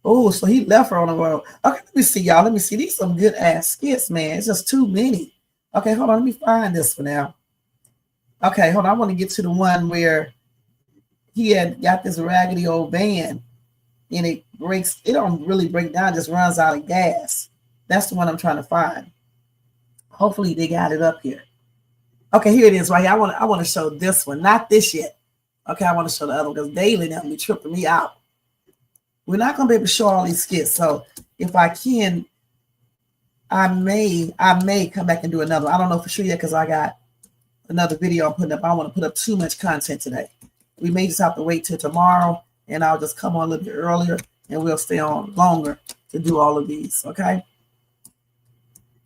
Oh, so he left her on the road. Okay, let me see, y'all. Let me see. These some good ass skits, man. It's just too many. Okay, hold on. Let me find this for now. Okay, hold on. I want to get to the one where he had got this raggedy old van and it breaks. It don't really break down, just runs out of gas. That's the one I'm trying to find. Hopefully they got it up here. Okay, here it is right here. I want to show this one, not this yet. Okay, I want to show the other one because Daily now be tripping me out. We're not going to be able to show all these skits. So if I can, I may come back and do another one. I don't know for sure yet because I got another video I'm putting up. I don't want to put up too much content today. We may just have to wait till tomorrow and I'll just come on a little bit earlier and we'll stay on longer to do all of these. Okay.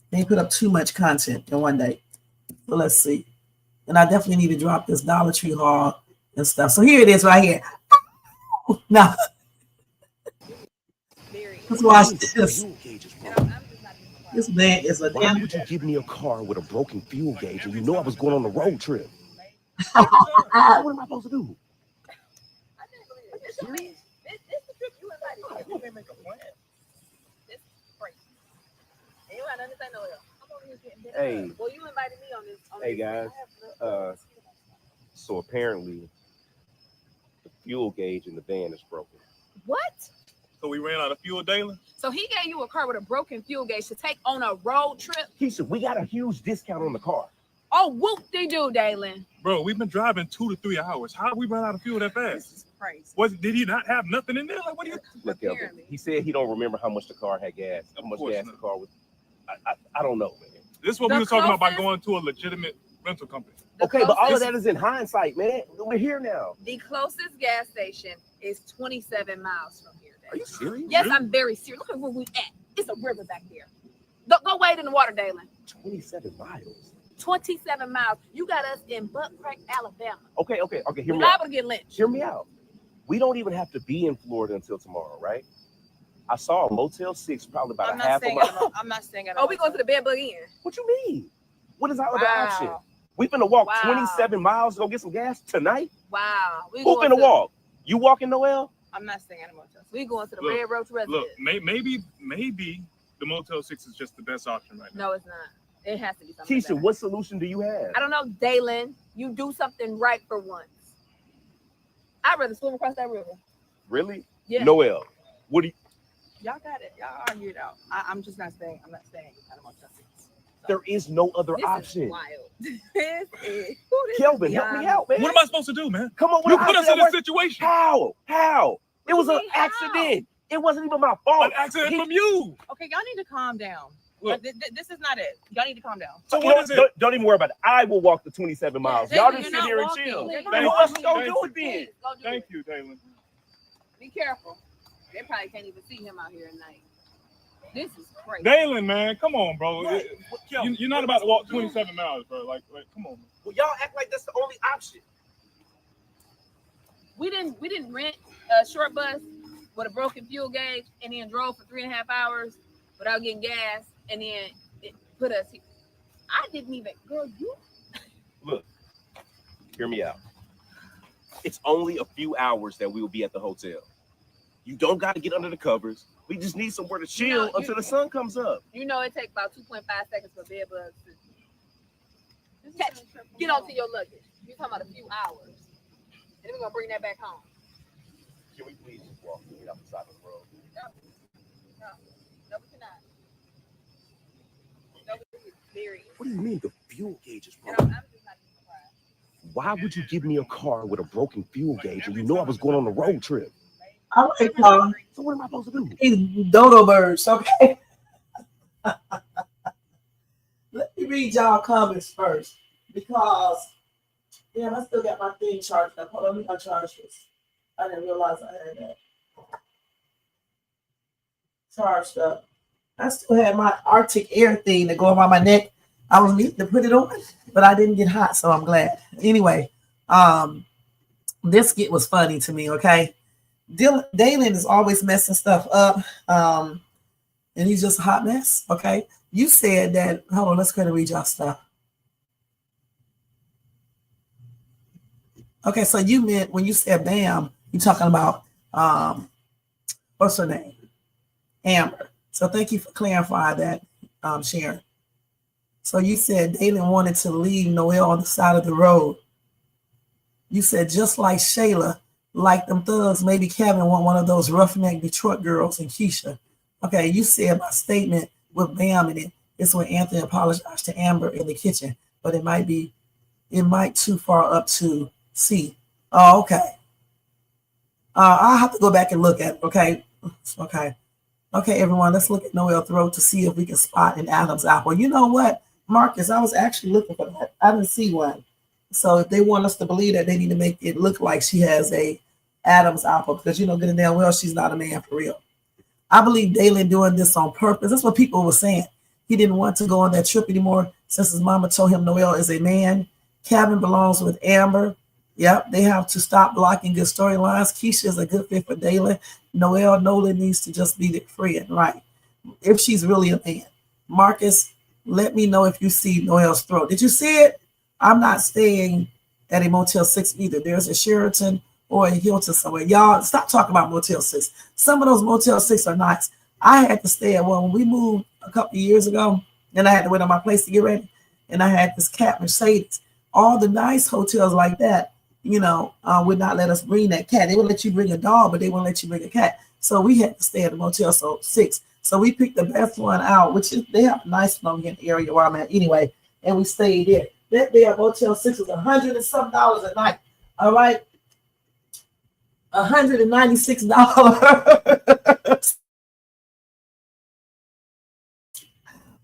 They put up too much content in one day. So let's see. And I definitely need to drop this Dollar Tree haul and stuff. So here it is right here. Now, let's watch this. This man is a damn. Why would you give me a car with a broken fuel gauge and you know I was going on a road trip? What am I supposed to do? Come and make a plan. This is crazy. And you got nothing to say, Noel. I'm over here getting dinner. Hey. Well, you invited me on this. Hey guys. So apparently the fuel gauge in the van is broken. What? So we ran out of fuel, Dalen? So he gave you a car with a broken fuel gauge to take on a road trip? Keisha, we got a huge discount on the car. Oh, whoop-de-doo, Dalen. Bro, we've been driving 2 to 3 hours. How we run out of fuel that fast? This is crazy. Did he not have nothing in there? Like, what do you? Look, Kelvin, he said he don't remember how much the car had gas. How much gas the car was. I don't know, man. This is what we were talking about by going to a legitimate rental company. Okay, but all of that is in hindsight, man. We're here now. The closest gas station is 27 miles from here. Are you serious? Yes, Really? I'm very serious. Look at where we at. It's a river back there. Go wade in the water, Dalen. 27 miles. 27 miles. You got us in Butt Crack, Alabama. Okay. Hear We're me liable out. to get lynched. Hear me out. We don't even have to be in Florida until tomorrow, right? I saw a Motel 6 probably about a half a mile. I'm not staying at all. Oh, we going to the bed bug in. What you mean? What is our other option? We finna walk 27 miles to go get some gas tonight? Wow. Who finna walk? You walking, Noel? I'm not staying at a motel. We going to the Red Roach residence. Look, maybe the Motel 6 is just the best option right now. No, it's not. It has to be something Keisha, better. what solution do you have? I don't know, Dalen. You do something right for once. I'd rather swim across that river. Really? Yeah. Noel, what do you? Y'all got it. Y'all argue it out. I'm just not staying. I'm not staying at a motel 6. There is no other This option. is wild. This is Kelvin, help me out, man. What am I supposed to do, man? Come on, You put us in this situation. How? It was you an mean, how? accident. It wasn't even my fault. An accident from you. Okay, y'all need to calm down. Look. This is not it. Y'all need to calm down. So what is it? Don't even worry about it. I will walk the 27 miles. Y'all just sit here and chill. You're Who not else walking. gonna do it then? Go do Thank it. you, Dalen. Be careful. They probably can't even see him out here at night. This is crazy. Dalen, man, come on, bro. What? You're not about to walk 27 miles, bro. Like, come on. Well, y'all act like that's the only option. We didn't rent a short bus with a broken fuel gauge and then drove for 3.5 hours without getting gas and then it put us here. I didn't even, girl, you. Look, hear me out. It's only a few hours that we will be at the hotel. You don't got to get under the covers. We just need somewhere to chill until the sun comes up. You know it takes about 2.5 seconds for bed bugs to get onto your luggage. You're talking about a few hours. And we're going to bring that back home. Can we please just walk and get off the side of the road? No, we cannot. No, we very. What do you mean the fuel gauge is I'm broken? just not surprised. Why would you give me a car with a broken fuel gauge and you know I was going on a road trip? All right, So what am I supposed to do? these dodo birds, okay? Let me read y'all comments first because, damn, I still got my thing charged up. Hold on, let me uncharge this. I didn't realize I had that charged up. I still had my Arctic Air thing to go around my neck. I was needing to put it on, but I didn't get hot, so I'm glad. Anyway, this skit was funny to me, okay? Dalen is always messing stuff up, and he's just a hot mess, okay? You said that, hold on, let's go and read y'all stuff. Okay, so you meant when you said bam, you're talking about, what's her name? Amber. So thank you for clarifying that, Sharon. So you said Dalen wanted to leave Noel on the side of the road. You said just like Shayla, like them thugs, maybe Kevin want one of those roughneck Detroit girls and Keisha. Okay, you said my statement with Bam in it is when Anthony apologized to Amber in the kitchen, but it might too far up to see. Oh, okay. I'll have to go back and look at it, okay? Okay, everyone, let's look at Noel's throat to see if we can spot an Adam's apple. You know what, Marcus, I was actually looking for that. I didn't see one. So if they want us to believe that, they need to make it look like she has a Adam's apple, because you know good and damn well she's not a man for real. I believe Dalen doing this on purpose. That's what people were saying. He didn't want to go on that trip anymore since his mama told him Noel is a man. Kevin belongs with Amber. Yep, they have to stop blocking good storylines. Keisha is a good fit for Dalen. Nolan needs to just be the friend, right? If she's really a man. Marcus, let me know if you see Noel's throat. Did you see it? I'm not staying at a Motel 6 either. There's a Sheraton or a Hilton somewhere. Y'all stop talking about Motel 6. Some of those Motel 6 are nice. I had to stay at one when we moved a couple of years ago, and I had to wait on my place to get ready. And I had this cat Mercedes. All the nice hotels like that, you know, would not let us bring that cat. They would let you bring a dog, but they won't let you bring a cat. So we had to stay at the Motel 6. So we picked the best one out, which is they have a nice one in the area where I'm at anyway, and we stayed there. That day at Motel 6 was $100 and some a night. All right, $196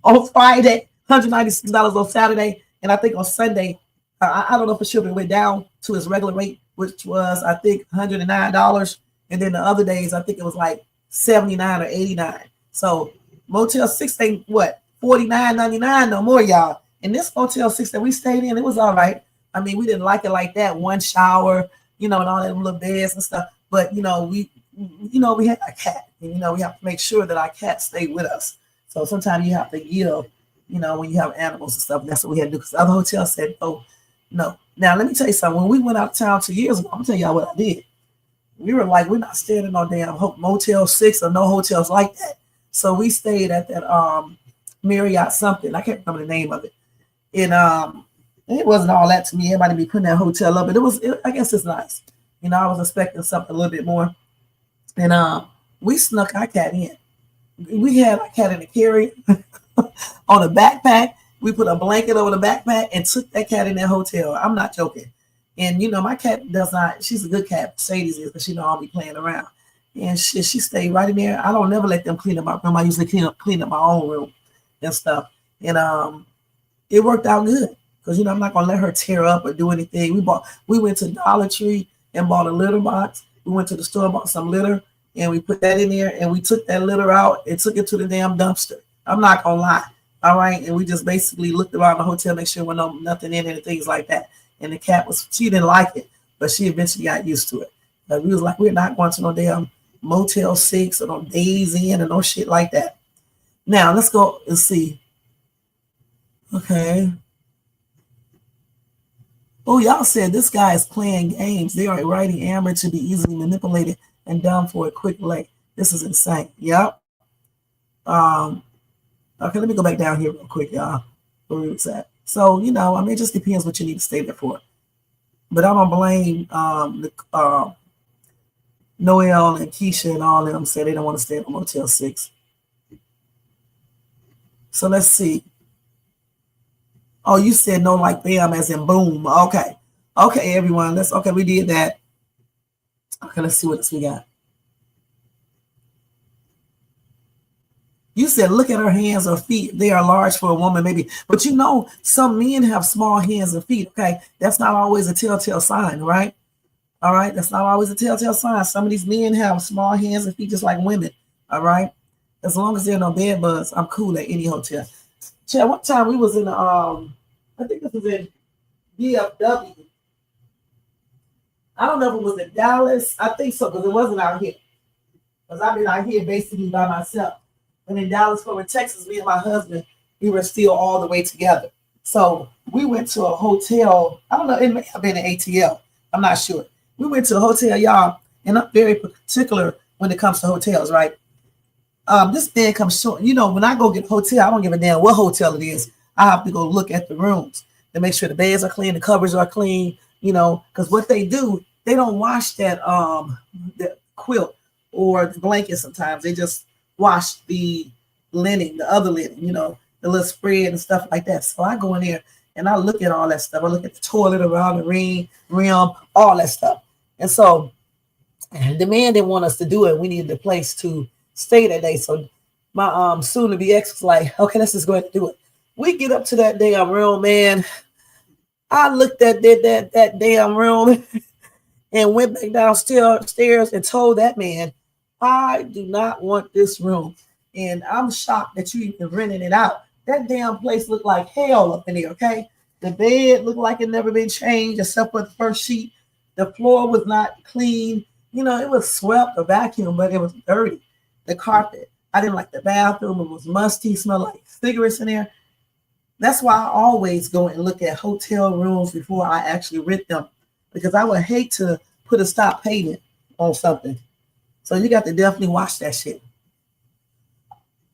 on Friday, $196 on Saturday, and I think on Sunday, I don't know for sure, but it went down to its regular rate, which was I think $109, and then the other days I think it was like $79 or $89. So Motel 6 ain't what $49.99 no more, y'all. And this Motel 6 that we stayed in, it was all right. I mean, we didn't like it like that. One shower, you know, and all that little beds and stuff. But you know, we had a cat, and you know, we have to make sure that our cat stayed with us. So sometimes you have to yield, you know, when you have animals and stuff. And that's what we had to do because other hotels said, oh, no. Now let me tell you something. When we went out of town 2 years ago, I'm gonna tell y'all what I did. We were like, we're not staying in no damn Motel 6 or no hotels like that. So we stayed at that Marriott something. I can't remember the name of it. And it wasn't all that to me. Everybody be putting that hotel up, but I guess it's nice. You know, I was expecting something a little bit more. And we snuck our cat in. We had our cat in the carrier on a backpack. We put a blanket over the backpack and took that cat in that hotel. I'm not joking. And you know, my cat does not, she's a good cat, Mercedes is, because she know I'll be playing around. And she stayed right in there. I don't never let them clean up my room. I usually clean up my own room and stuff. And it worked out good. Because you know, I'm not gonna let her tear up or do anything. We went to Dollar Tree and bought a litter box. We went to the store, bought some litter, and we put that in there, and we took that litter out and took it to the damn dumpster. I'm not gonna lie. All right. And we just basically looked around the hotel, make sure there was nothing in it and things like that. And the cat she didn't like it, but she eventually got used to it. But we was like, we're not going to no damn Motel 6 or no Days Inn or no shit like that. Now let's go and see. Okay. Oh, y'all said this guy is playing games. They are writing Amber to be easily manipulated and done for a quick lay. This is insane. Yep. Okay, let me go back down here real quick, y'all. Where it's at. So, you know, I mean, it just depends what you need to stay there for. But I don't blame Noel and Keisha and all of them say they don't want to stay at the Motel 6. So let's see. Oh, you said no like bam as in boom. Okay. Okay, everyone. We did that. Okay, let's see what else we got. You said, look at her hands or feet. They are large for a woman, maybe. But you know, some men have small hands and feet, okay? That's not always a telltale sign, right? All right? That's not always a telltale sign. Some of these men have small hands and feet just like women, all right? As long as there are no bed bugs, I'm cool at any hotel. Chad, one time we was in, I think this was in DFW. I don't know if it was in Dallas. I think so, because it wasn't out here. Because I've been out here basically by myself. And in Dallas, Fort Texas, me and my husband, we were still all the way together. So we went to a hotel. I don't know, it may have been an ATL. I'm not sure. We went to a hotel, y'all, and I'm very particular when it comes to hotels, right? This man comes short. You know, when I go get a hotel, I don't give a damn what hotel it is. I have to go look at the rooms to make sure the beds are clean, the covers are clean, you know, because what they do, they don't wash that the quilt or the blanket sometimes. They just wash the linen, the other linen, you know, the little spread and stuff like that. So I go in there and I look at all that stuff. I look at the toilet around the rim, all that stuff. And so the man didn't want us to do it. We needed a place to stay that day. So my soon-to-be ex was like, okay, let's just go ahead and do it. We get up to that damn room, man. I looked at that damn room and went back downstairs and told that man, I do not want this room. And I'm shocked that you even rented it out. That damn place looked like hell up in there, okay? The bed looked like it never been changed except for the first sheet. The floor was not clean. You know, it was swept or vacuumed, but it was dirty. The carpet, I didn't like the bathroom. It was musty, smelled like cigarettes in there. That's why I always go and look at hotel rooms before I actually rent them, because I would hate to put a stop payment on something. So you got to definitely watch that shit.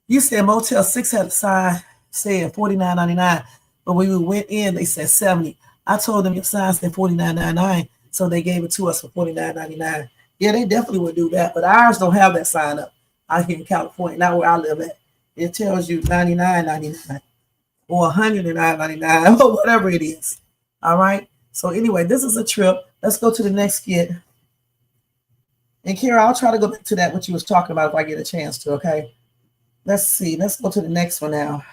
You said Motel 6 had a sign saying $49.99, but when we went in, they said $70. I told them your sign said $49.99, so they gave it to us for $49.99. Yeah, they definitely would do that, but ours don't have that sign up out here in California, not where I live at. It tells you $99.99 or $109.99 or whatever it is. All right. So anyway, this is a trip. Let's go to the next skit. And Kara, I'll try to go back to that what you was talking about if I get a chance to. Okay. Let's see. Let's go to the next one now.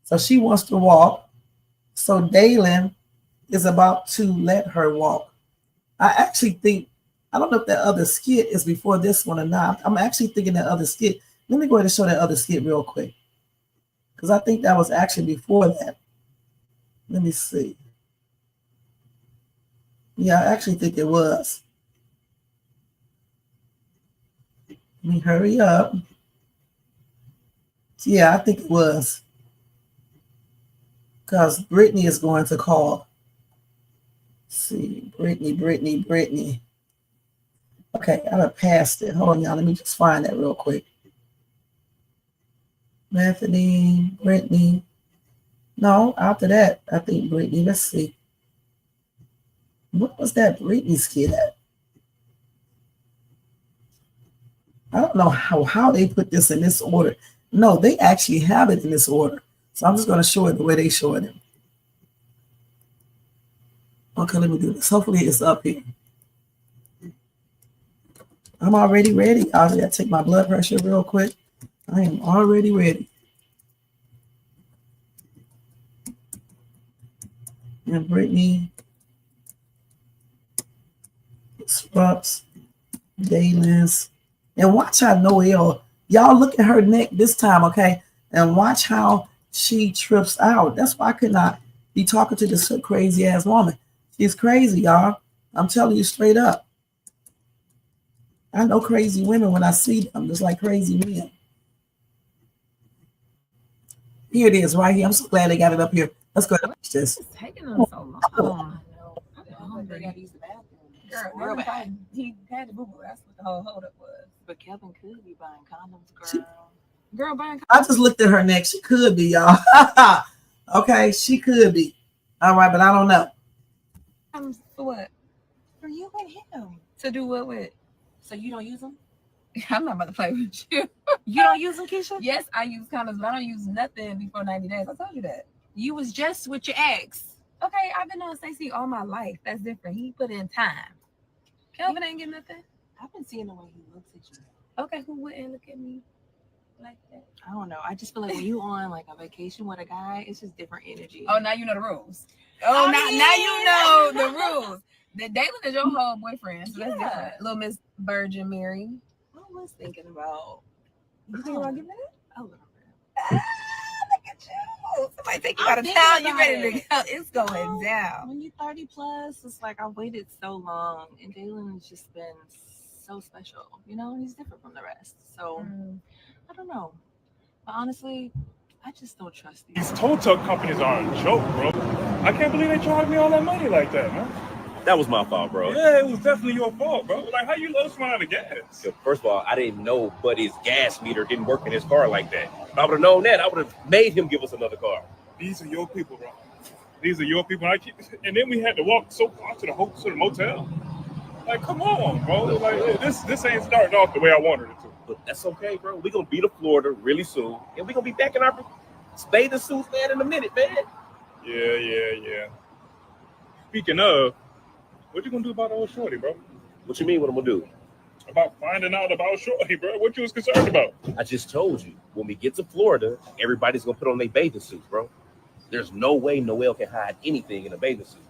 So she wants to walk. So Dalen is about to let her walk. I actually think, I don't know if that other skit is before this one or not. I'm actually thinking that other skit. Let me go ahead and show that other skit real quick, because I think that was actually before that. Let me see. Yeah, I actually think it was. Let me hurry up. Yeah, I think it was. Because Brittany is going to call. Let's see, Brittany. Okay, I done passed it. Hold on, y'all. Let me just find that real quick. Bethany, Brittany. No, after that, I think Brittany. Let's see. What was that Brittany skit at? I don't know how they put this in this order. No, they actually have it in this order. So I'm just going to show it the way they show it. Okay, let me do this. Hopefully it's up here. I'm already ready. I gotta take my blood pressure real quick. I am already ready. And Brittany, Scrubs, Dalen's, and watch how Noelle, y'all look at her neck this time, okay? And watch how she trips out. That's why I could not be talking to this crazy ass woman. She's crazy, y'all. I'm telling you straight up. I know crazy women when I see them, just like crazy men. Here it is, right here. I'm so glad they got it up here. Let's go ahead and watch this. It's taking them so long. They got to use the bathroom. Girl, he had to boo boo. That's what the whole hold up was. But Kevin could be buying condoms, girl. Buying condoms. I just looked at her neck. She could be, y'all. Okay, she could be. All right, but I don't know. For what? For you and him. To do what with? So you don't use them? I'm not about to play with you. You don't use them, Keisha? Yes, I use condoms, but I don't use nothing before 90 days. I told you that. You was just with your ex. Okay, I've been on Stacey all my life. That's different. He put in time. Kelvin ain't get nothing. I've been seeing the way he looks at you. Okay, who wouldn't look at me like that? I don't know. I just feel like when you on like a vacation with a guy, it's just different energy. Oh, now you know the rules. Oh, now you know the rules. The Dalen is your whole boyfriend, so that's different. Little Miss Virgin Mary. I was thinking about. You think about giving it? A little bit. Look at you. Somebody take you out of town. You ready to go? It's going down. When you're 30 plus, it's like I waited so long, and Dalen has just been so special. You know, he's different from the rest. So I don't know. But honestly, I just don't trust these. These tow truck companies are a joke, bro. I can't believe they charged me all that money like that, man. That was my fault, bro. Yeah, it was definitely your fault, bro. Like, how you lost run out of gas? So first of all, I didn't know Buddy's gas meter didn't work in his car like that. If I would have known that, I would have made him give us another car. These are your people, bro. These are your people. And then we had to walk so far to the motel. Like, come on, bro. Like, this ain't starting off the way I wanted it to. But that's okay, bro. We're going to be to Florida really soon. And we're going to be back in our bathing suits, man, in a minute, man. Yeah. Speaking of, what you going to do about old Shorty, bro? What you mean what I'm going to do? About finding out about Shorty, bro. What you was concerned about? I just told you. When we get to Florida, everybody's going to put on their bathing suits, bro. There's no way Noelle can hide anything in a bathing suit.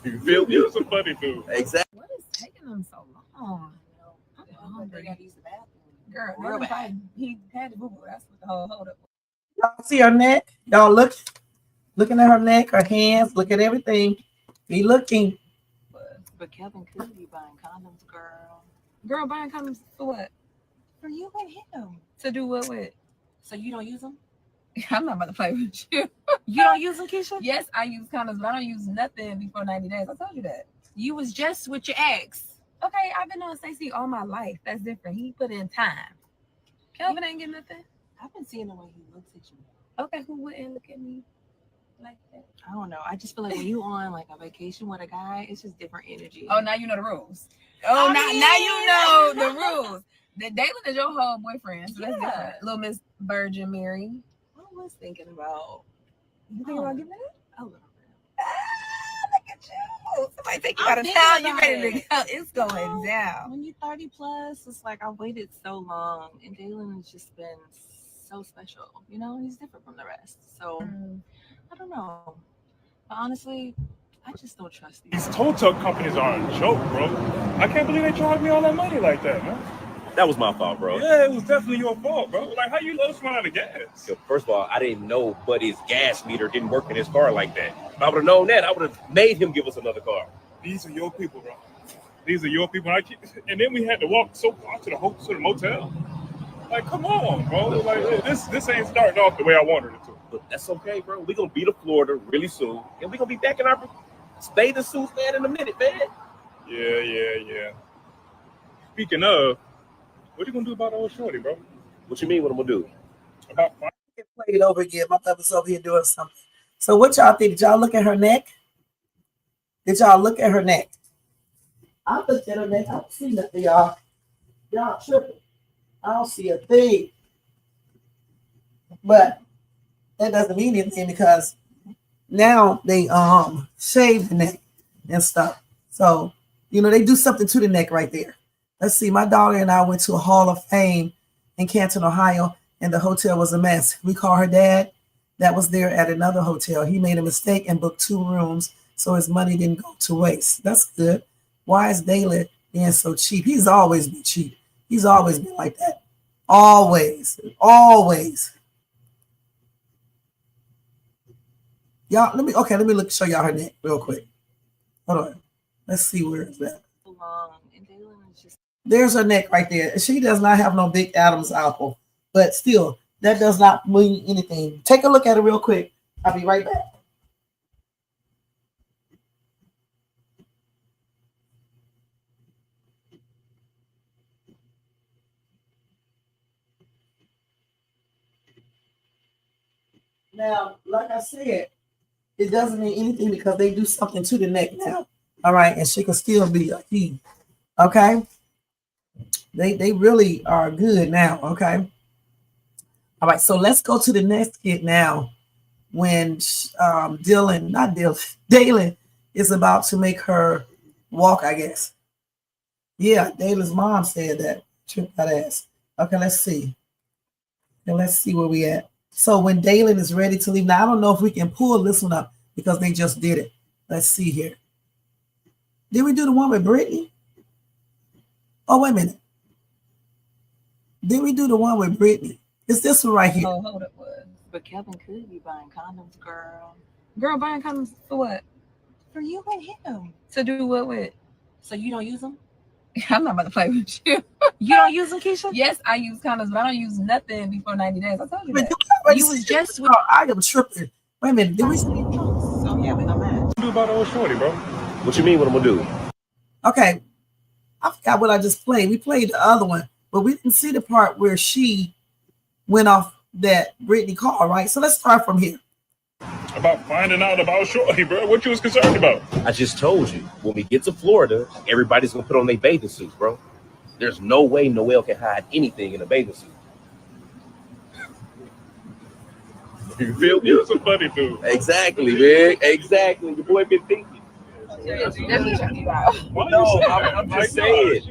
You feel me? You're some funny dude. Exactly. What is taking them so long? I'm hungry. They got to use the bathroom. Girl, he had to boo boo. That's what the whole hold up. Y'all see her neck? Y'all looking at her neck, her hands, look at everything. Be looking. But Kevin could be buying condoms, girl. Girl, buying condoms for what? For you and him. To do what with? So you don't use them? I'm not about to play with you. You don't use them, Keisha? Yes, I use condoms, but I don't use nothing before 90 days. I told you that. You was just with your ex. Okay, I've been on Stacey all my life. That's different. He put in time. Kelvin ain't get nothing. I've been seeing the way he looks at you. Okay, who wouldn't look at me like that? I don't know. I just feel like when you on like a vacation with a guy, it's just different energy. Oh, now you know the rules. Oh, now you know the rules. The Dalen is your whole boyfriend, so that's different. Little Miss Virgin Mary. I was thinking about. You think about giving it? A little bit. Look at you. Somebody take you out of town. You ready to go? It's going down. When you're 30 plus, it's like I waited so long, and Dalen has just been so special. You know, he's different from the rest. So I don't know. But honestly, I just don't trust these. These tow truck companies are a joke, bro. I can't believe they charged me all that money like that, man. That was my fault, bro. Yeah, it was definitely your fault, bro. Like, how you let us run out of gas? Yo, first of all, I didn't know Buddy's gas meter didn't work in his car like that. If I would have known that, I would have made him give us another car. These are your people, bro. These are your people. And then we had to walk so far to the motel. Like, come on, bro. Like, this ain't starting off the way I wanted it to. But that's okay, bro. We're going to be to Florida really soon. And we're going to be back in our bathing suits, man, in a minute, man. Yeah. Speaking of, what you going to do about old shorty, bro? What you mean what I'm going to do? About Play it over again. My brother's over here doing something. So what y'all think? Did y'all look at her neck? Did y'all look at her neck? I looked at her neck. I don't see nothing, y'all. Y'all tripping. I don't see a thing. But that doesn't mean anything because now they shave the neck and stuff. So, you know, they do something to the neck right there. Let's see. My daughter and I went to a Hall of Fame in Canton, Ohio, and the hotel was a mess. We called her dad that was there at another hotel. He made a mistake and booked 2 rooms, so his money didn't go to waste. That's good. Why is Daly being so cheap? He's always been cheap. He's always been like that. Always. Y'all, let me look, show y'all her neck real quick. Hold on. Let's see where it's at. There's her neck right there. She does not have no big Adam's apple, but still, that does not mean anything. Take a look at it real quick. I'll be right back. Now, like I said, it doesn't mean anything because they do something to the neck now. All right, and she can still be a he. Okay, they really are good now. Okay, all right. So let's go to the next kid now. When Dalen is about to make her walk, I guess. Yeah, Dalen's mom said that. Trip that ass. Okay, let's see. And let's see where we at. So when Dalen is ready to leave, now I don't know if we can pull this one up because they just did it. Let's see here. Did we do the one with Brittany? Oh, wait a minute. Did we do the one with Brittany? It's this one right here. Oh, hold up, what? But Kevin could be buying condoms, girl. Girl, buying condoms for what? For you and him. To do what with? So you don't use them? I'm not about to play with you. You don't use them, Keisha? Yes, I use condoms, but I don't use nothing before 90 days. I told you that. You was just with I am tripping. Wait a minute. Did we see it? So yeah, we know that. What you do about old shorty, bro? What you mean what I'm going to do? Okay. I forgot what I just played. We played the other one, but we didn't see the part where she went off that Brittany call, right? So let's start from here. About finding out about shorty, bro. What you was concerned about? I just told you, when we get to Florida, everybody's going to put on their bathing suits, bro. There's no way Noelle can hide anything in a bathing suit. You feel me? You're a funny dude. Exactly, man. Exactly. Your boy been thinking. No, I'm just saying.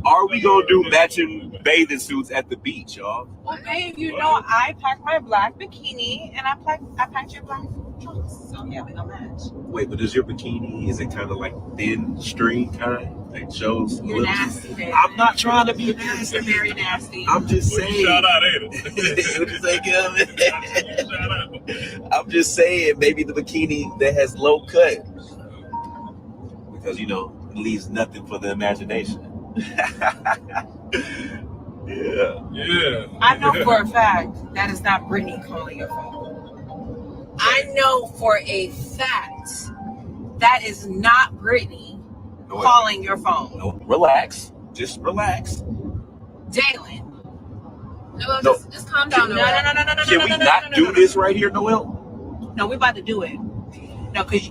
Are we going to do matching bathing suits at the beach, y'all? Well, babe, you know I packed my black bikini and I packed your black trunks. So yeah, we don't match. Wait, but does your bikini, is it kind of like thin string kind? Like shows? You're nasty, babe. I'm not trying to be nasty. You're very nasty. I'm just saying. Shout out, ain't it? What you say, Kevin? I'm just saying, maybe the bikini that has low cut. Because, you know, it leaves nothing for the imagination. Yeah. I know for a fact that is not Brittany calling your phone. I know for a fact that is not Brittany calling your phone. No, relax. Just relax. Jalen. No, Just calm down. No. Can we not do this right here, Noel? No, we're about to do it. No, because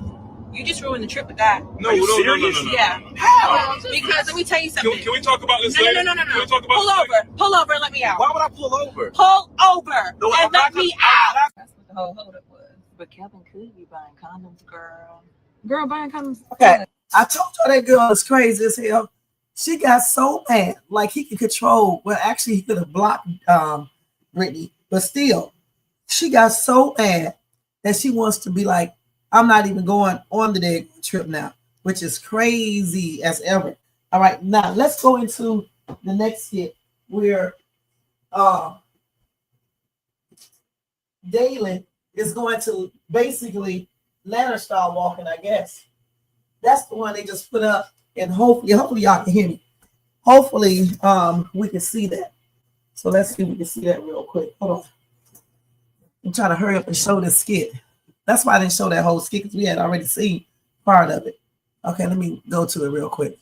you just ruined the trip with that. No, Are you serious? Yeah. How? Because let me tell you something. Can we talk about this later? No. Can we talk about Pull over. Pull over and let me out. Why would I pull over? Pull over No, and let me out. That's what the whole holdup was. But Kevin could be buying condoms, girl. Girl buying condoms. Okay. I told you that girl is crazy as hell. She got so mad, like he could control. Well, actually, he could have blocked Brittany, but still, she got so mad that she wants to be like, I'm not even going on the day trip now, which is crazy as ever. All right, now let's go into the next skit where Dalen is going to basically let her start walking, I guess. That's the one they just put up, and hopefully y'all can hear me. Hopefully we can see that. So let's see if we can see that real quick. Hold on. I'm trying to hurry up and show this skit. That's why I didn't show that whole skit, because we had already seen part of it. Okay, let me go to it real quick.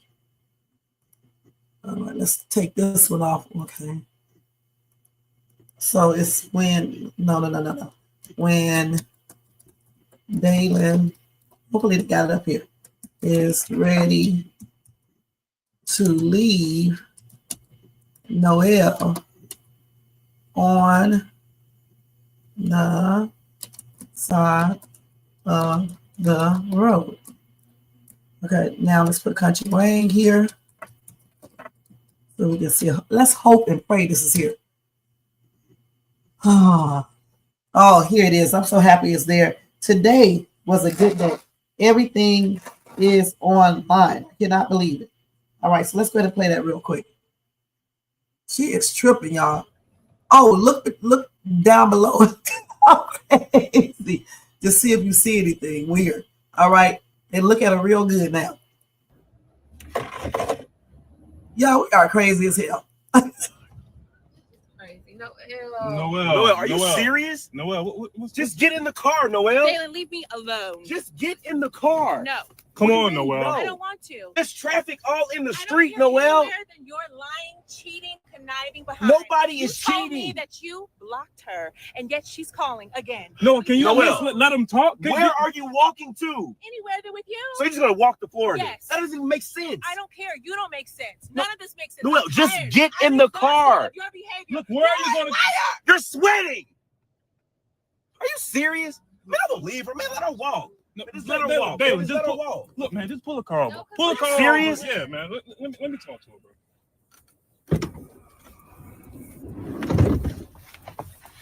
All right, let's take this one off. Okay. So it's when, no. When Dalen, hopefully they got it up here, is ready to leave Noel on the side of the road. Okay, now let's put Kountry Wayne here so we can see. Let's hope and pray this is here. Oh, here it is. I'm so happy it's there. Today was a good day. Everything is online. I cannot believe it. All right, so let's go ahead and play that real quick. She is tripping, y'all. Oh, look down below. Crazy. Just see if you see anything weird. All right, and look at her real good now. Y'all, we are crazy as hell. Noel, are you serious? Noel, just get in the car, Noel. Jalen, leave me alone. Just get in the car. No. Come on, Noel. I don't want to. There's traffic all in the street, I don't care Noel. anywhere than you're lying, cheating, conniving behind. Nobody is You told cheating. me that you blocked her, and yet she's calling again. No, can you Noel, let him talk? Where are you walking to? Anywhere than with you. So you're just gonna walk to Florida? Yes. That doesn't even make sense. I don't care. You don't make sense. None of this makes sense. Noel, I'm just tired. get I'm in the exhausted car. of your behavior. Look, where are you going to? You're sweating. Are you serious? Man, I don't leave her. Man, let her walk. No, just let her walk. Dalen, Just just let her pull, walk. Look, man, just pull a car over. No, Pull a car serious? over. Yeah, man. Let me talk to her, bro.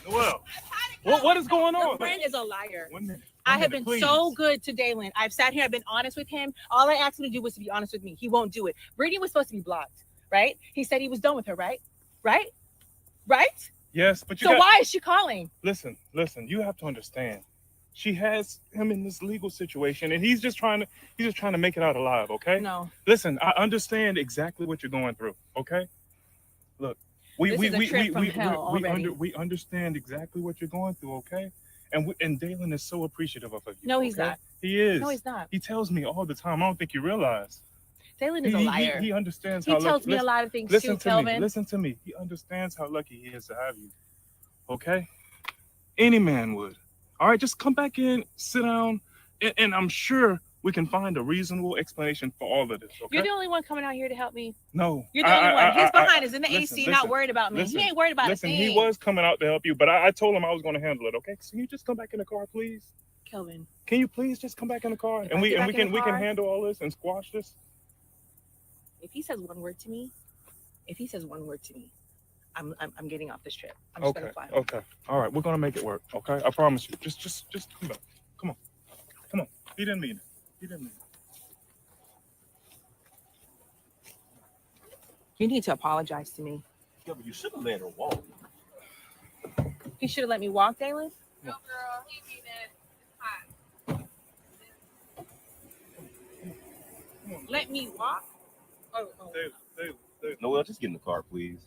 Noel, what is going on? Your friend is a liar. 1 minute. I have been so good to Dalen. I've sat here. I've been honest with him. All I asked him to do was to be honest with me. He won't do it. Brady was supposed to be blocked, right? He said he was done with her, right? Right? Yes, but So why is she calling? Listen. You have to understand. She has him in this legal situation, and he's just trying to make it out alive. Okay? No. Listen, I understand exactly what you're going through. Okay? Look, we understand exactly what you're going through. Okay? And Dalen is so appreciative of you. No, he's okay? not. He is. No, he's not. He tells me all the time. I don't think you realize. Dalen is a liar. He understands He how tells me a lot of things too, Kelvin. Listen to me. He understands how lucky he is to have you. Okay? Any man would. All right, just come back in, sit down, and I'm sure we can find a reasonable explanation for all of this. Okay? You're the only one coming out here to help me. No. You're the only one. His behind is in the listen, AC, not worried about me. He ain't worried about a thing. He was coming out to help you, but I told him I was going to handle it. Okay? Can you just come back in the car, please? Kelvin. Can you please just come back in the car and we can handle all this and squash this? If he says one word to me, I'm getting off this trip. I'm just gonna fly. Okay. All right. We're gonna make it work. Okay. I promise you. Just come back. Come on. He didn't mean it. You need to apologize to me. Yeah, but you should have let her walk. He should have let me walk, Dalen. No, girl, he mean that. It's hot. Let me walk. Oh. Noel, just get in the car, please.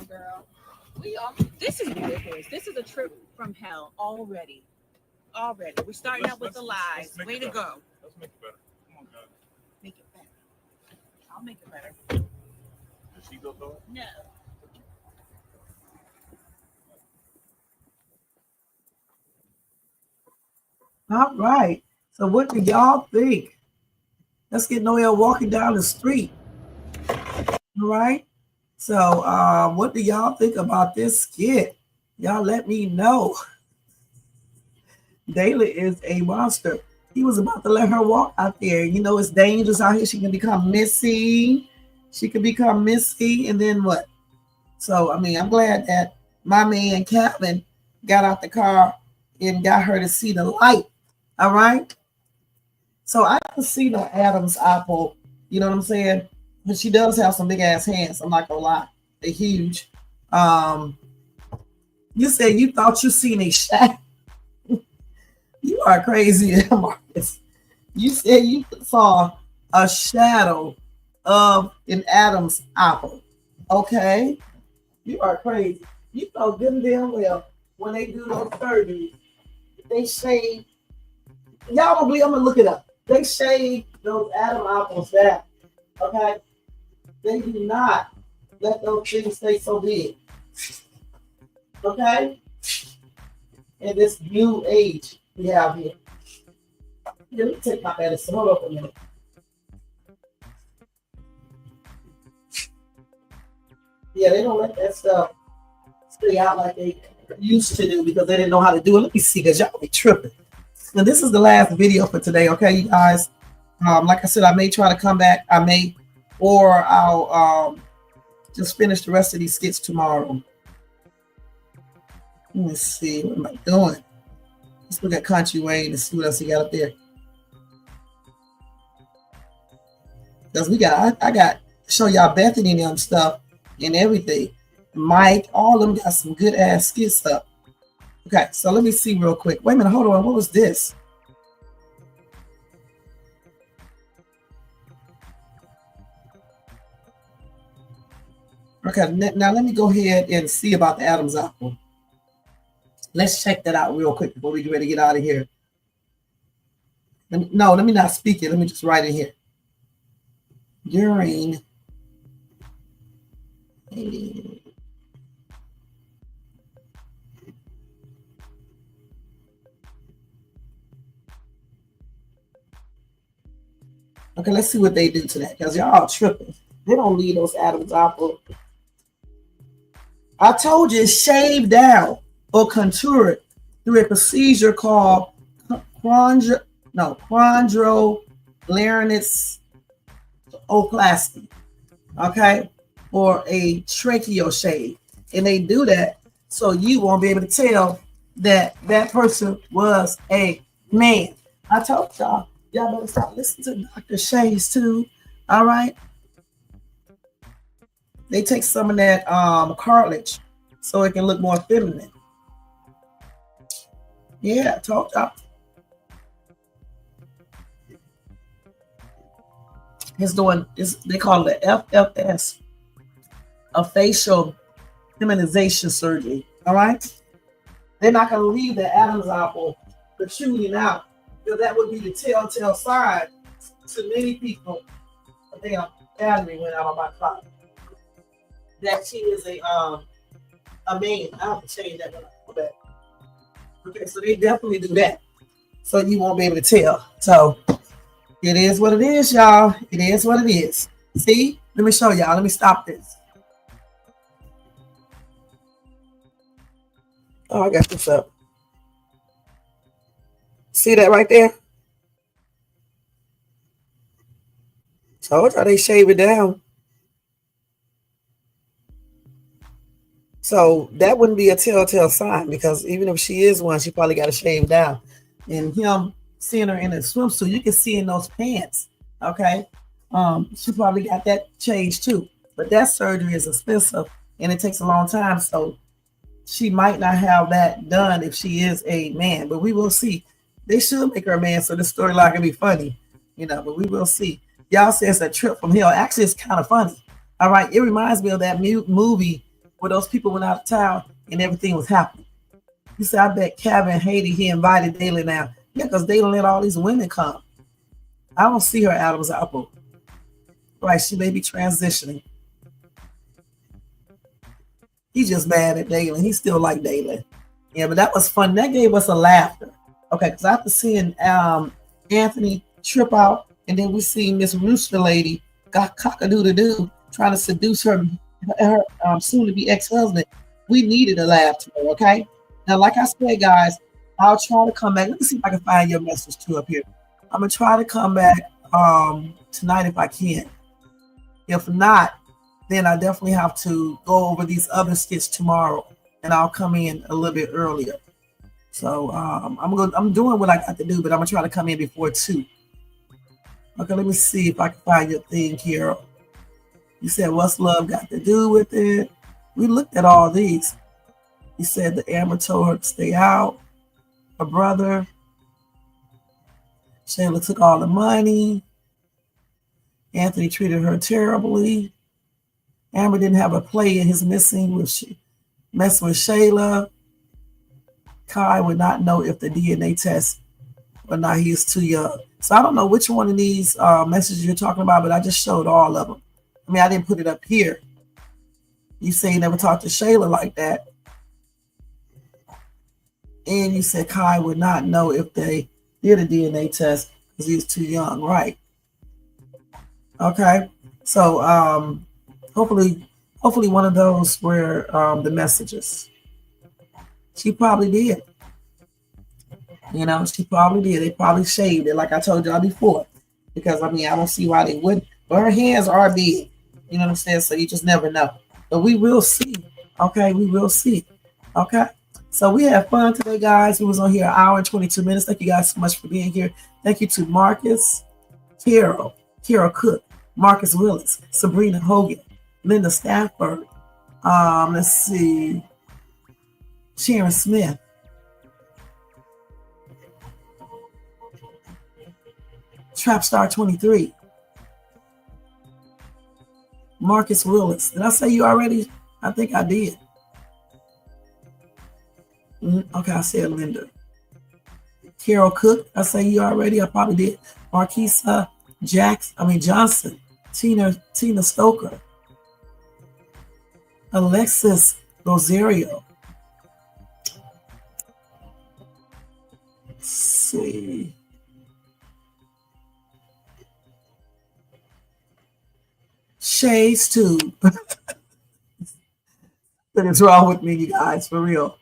girl. This is ridiculous. This is a trip from hell already. We're starting out with the lies. Way to go. Let's make it better. Come on, guys. Make it better. I'll make it better. Did she go through it? No. All right. So what do y'all think? Let's get Noelle walking down the street. All right. So what do y'all think about this skit? Y'all let me know. Dayla is a monster. He was about to let her walk out there. You know, it's dangerous out here. She can become missing. And then what? So, I mean, I'm glad that my man Calvin got out the car and got her to see the light. All right. So I can see no Adam's apple. You know what I'm saying? But she does have some big ass hands. I'm not gonna lie. They're huge. You said you thought you seen a shadow. You are crazy, Marcus. You said you saw a shadow of an Adam's apple. Okay. You are crazy. You know good and damn well when they do those surgeries, they shave. Y'all don't believe, I'm gonna look it up. They shave those Adam apples back. Okay. They do not let those things stay so big. Okay? In this new age we have here. Let me take my medicine. Hold up a minute. Yeah, they don't let that stuff stay out like they used to do because they didn't know how to do it. Let me see, because y'all be tripping. And this is the last video for today, okay, you guys? Like I said, I may try to come back. I may, or I'll just finish the rest of these skits tomorrow. Let me see, what am I doing? Let's look at Kountry Wayne and see what else he got up there. Because I got to show y'all Bethany and them stuff and everything. Mike, all of them got some good ass skits up. Okay, so let me see real quick. Wait a minute, hold on. What was this? Okay, now let me go ahead and see about the Adam's apple. Let's check that out real quick before we get ready to get out of here. Let me not speak it. Let me just write it here. During okay, let's see what they do to that, because y'all tripping. They don't leave those Adam's apple. I told you, shave down or contour it through a procedure called chondrolarynxoplasty, okay, or a tracheal shave. And they do that so you won't be able to tell that that person was a man. I told y'all better start listening to Dr. Shays too. All right. They take some of that cartilage so it can look more feminine. Yeah, I told y'all. He's doing this, they call it the FFS, a facial feminization surgery. All right. They're not going to leave the Adam's apple protruding out, because that would be the telltale sign to many people. I think battery went out on my clock. That she is a man. I have to change that when I go back. Okay, so they definitely do that, so you won't be able to tell. So it is what it is, y'all. It is what it is. See? Let me show y'all. Let me stop this. Oh, I got this up. See that right there? Told y'all they shave it down. So that wouldn't be a telltale sign, because even if she is one, she probably got to shave down. And him seeing her in a swimsuit, you can see in those pants. Okay. She probably got that changed too. But that surgery is expensive and it takes a long time. So she might not have that done if she is a man, but we will see. They should make her a man so this storyline can be funny, but we will see. Y'all say it's a trip from hell. Actually, it's kind of funny. All right. It reminds me of that movie where those people went out of town and everything was happening. You said, I bet Kevin hated he invited Daylon now. Yeah, because Daylon let all these women come. I don't see her Adam's apple. Right, she may be transitioning. He's just mad at Daylon. He still like Daylon. Yeah, but that was fun. That gave us a laughter. Okay, because after seeing Anthony trip out, and then we see Miss Rooster Lady got cock-a-doodle-doo trying to seduce her soon-to-be ex-husband. We needed a laugh today, okay? Now, like I said, guys, I'll try to come back. Let me see if I can find your message too up here. I'm going to try to come back tonight if I can. If not, then I definitely have to go over these other skits tomorrow, and I'll come in a little bit earlier. So I'm doing what I got to do, but I'm gonna try to come in before 2. Okay, let me see if I can find your thing, Carol. You said, what's love got to do with it? We looked at all these. You said the Amber told her to stay out. Her brother. Shayla took all the money. Anthony treated her terribly. Amber didn't have a play in his messing with Shayla. Kai would not know if the DNA test or not. He is too young. So I don't know which one of these messages you're talking about, but I just showed all of them. I mean, I didn't put it up here. You say you never talked to Shayla like that. And you said Kai would not know if they did a DNA test because he's too young, right? Okay. So hopefully one of those were the messages. She probably did. You know, she probably did. They probably shaved it, like I told y'all before. Because, I mean, I don't see why they wouldn't. But her hands are big. You know what I'm saying? So you just never know. But we will see. Okay? We will see. Okay? So we had fun today, guys. We was on here an hour and 22 minutes. Thank you guys so much for being here. Thank you to Marcus, Carol Cook, Marcus Willis, Sabrina Hogan, Linda Stafford. Let's see. Sharon Smith. Trapstar 23. Marcus Willis. Did I say you already? I think I did. Okay, I said Linda. Carol Cook. I say you already. I probably did. Marquisa Johnson. Tina Stoker. Alexis Rosario. Let's see. Shades Tube. What is wrong with me, you guys? For real.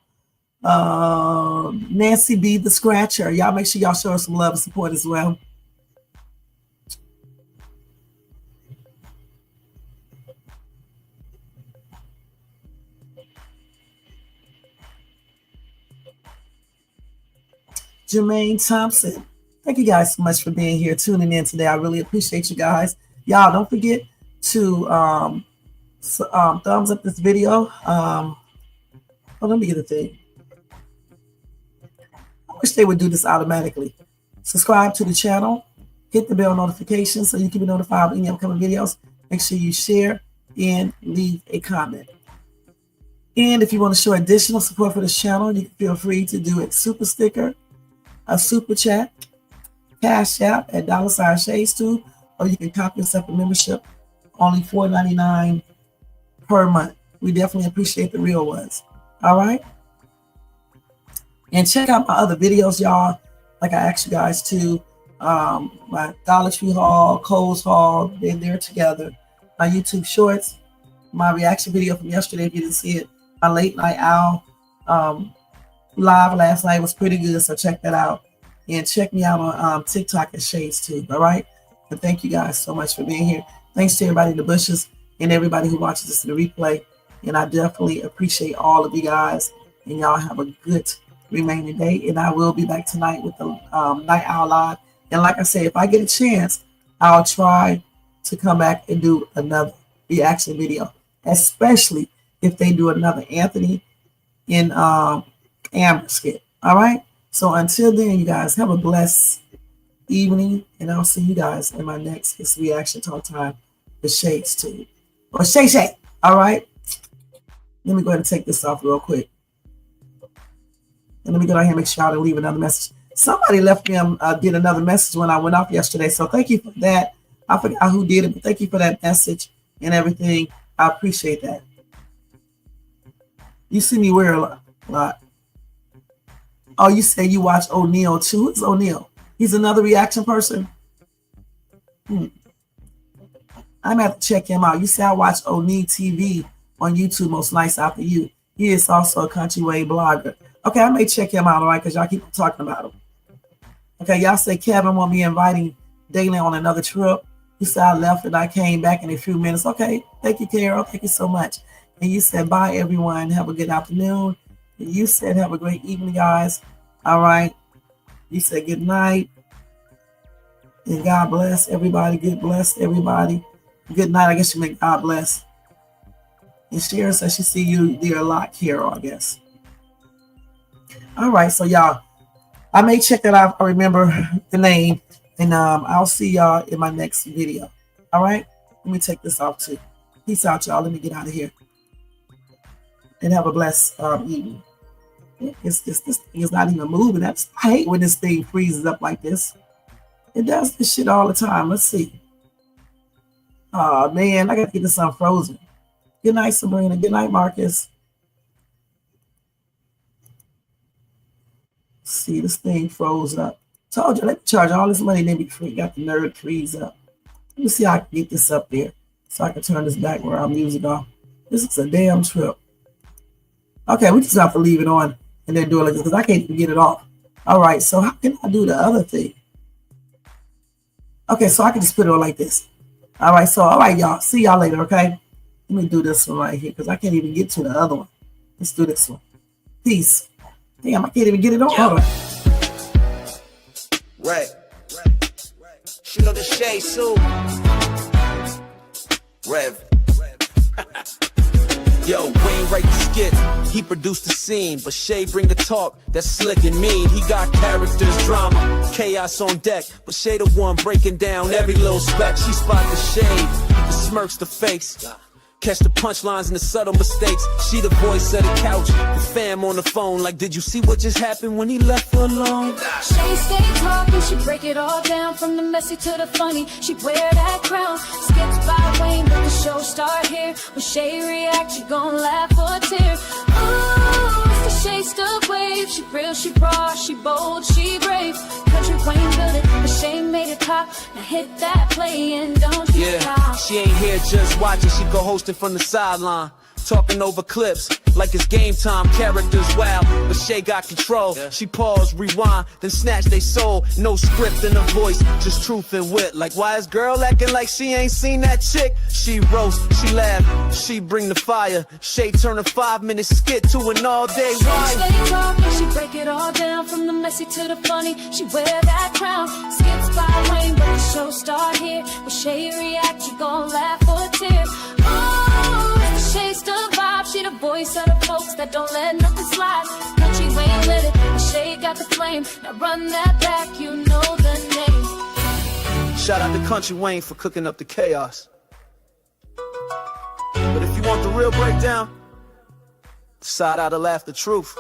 Nancy B. the Scratcher. Y'all make sure y'all show her some love and support as well. Jermaine Thompson. Thank you guys so much for being here, tuning in today. I really appreciate you guys. Y'all don't forget to thumbs up this video. Let me get a thing. I wish they would do this automatically. Subscribe to the channel. Hit the bell notification so you can be notified of any upcoming videos. Make sure you share and leave a comment. And if you want to show additional support for this channel, you can feel free to do it. Super sticker, a super chat, Cash App at $ShadesTube, or you can copy yourself a membership, only $4.99 per month. We definitely appreciate the real ones. All right. And check out my other videos, y'all. Like I asked you guys to, my Dollar Tree haul, Kohl's haul, they're together. My YouTube shorts, my reaction video from yesterday, if you didn't see it, my late night owl live last night was pretty good, so check that out. And check me out on TikTok at Shades Tube, all right? And thank you guys so much for being here. Thanks to everybody in the bushes and everybody who watches this in the replay. And I definitely appreciate all of you guys. And y'all have a good remaining day. And I will be back tonight with the Night Owl Live. And like I said, if I get a chance, I'll try to come back and do another reaction video, especially if they do another Anthony and Amber skit. All right? So until then, you guys have a blessed evening, and I'll see you guys in my next reaction talk time with Shades Tube. Or Shay Shay. All right? Let me go ahead and take this off real quick. And let me go down here and make sure I don't leave another message. Somebody left me did another message when I went off yesterday. So thank you for that. I forgot who did it, but thank you for that message and everything. I appreciate that. You see me wear a lot. Oh, you say you watch O'Neal too. Who's O'Neal? He's another reaction person. I'm gonna have to check him out. You say I watch O'Neal TV on YouTube, most nice after you. He is also a Kountry Wayne blogger. Okay, I may check him out, all right, because y'all keep talking about him. Okay, y'all say Kevin won't be inviting Daylin on another trip. You said I left and I came back in a few minutes. Okay, thank you, Carol. Thank you so much. And you said bye, everyone. Have a good afternoon. And you said have a great evening, guys. All right. You said good night. And God bless everybody. Good bless everybody. Good night. I guess you meant God bless. And Sharon says she see you there a lot, Carol, I guess. All right, so y'all, I may check it out. I remember the name, and I'll see y'all in my next video. All right, let me take this off too. Peace out, y'all. Let me get out of here and have a blessed evening. This thing is not even moving. I hate when this thing freezes up like this. It does this shit all the time. Let's see. Oh man, I gotta get this unfrozen. Good night, Sabrina. Good night, Marcus. See, this thing froze up. Told you, let me charge all this money and then be free. Got the nerve to freeze up. Let me see how I can get this up there so I can turn this back where our music off. This is a damn trip. Okay, we just have to leave it on and then do it like this because I can't even get it off. All right, so how can I do the other thing? Okay, so I can just put it on like this. All right, so all right, y'all. See y'all later, okay? Let me do this one right here because I can't even get to the other one. Let's do this one. Peace. Damn, I can't even get it on. Hold on. Right. She know the shade, Sue. Rev. Yo, Wayne write the skit, he produced the scene, but Shay bring the talk that's slick and mean. He got characters, drama, chaos on deck, but Shay the one breaking down every little speck. She spot the shade, the smirks, the fakes. Catch the punchlines and the subtle mistakes. She the voice of the couch, the fam on the phone. Like, did you see what just happened when he left her alone? She stay talking, she break it all down. From the messy to the funny, she wear that crown. Skits by Wayne, but the show start here. When Shay react, you gon' laugh or tear. Ooh, it's the Shay stuck wave. She real, she raw, she bold, she brave. Kountry Wayne built it, but Shay made it pop. Now hit that play and don't you stop. She ain't here just watching, she go hosting from the sideline. Talking over clips like it's game time, characters wild, but Shay got control. She pause, rewind, then snatch they soul. No script in her voice, just truth and wit. Like, why is girl acting like she ain't seen that chick? She roast, she laugh, she bring the fire. Shay turn a 5-minute skit to an all-day ride. She stay talking, she break it all down. From the messy to the funny, she wear that crown. Skits by Wayne, but the show start here. When Shay react, you gon' laugh or tear. Ooh, Shay's the vibe, she the voice of the folks that don't let nothing slide. Kountry Wayne lit it, and Shay got the flame. Now run that back, you know the name. Shout out to Kountry Wayne for cooking up the chaos. But if you want the real breakdown, side out to laugh the truth.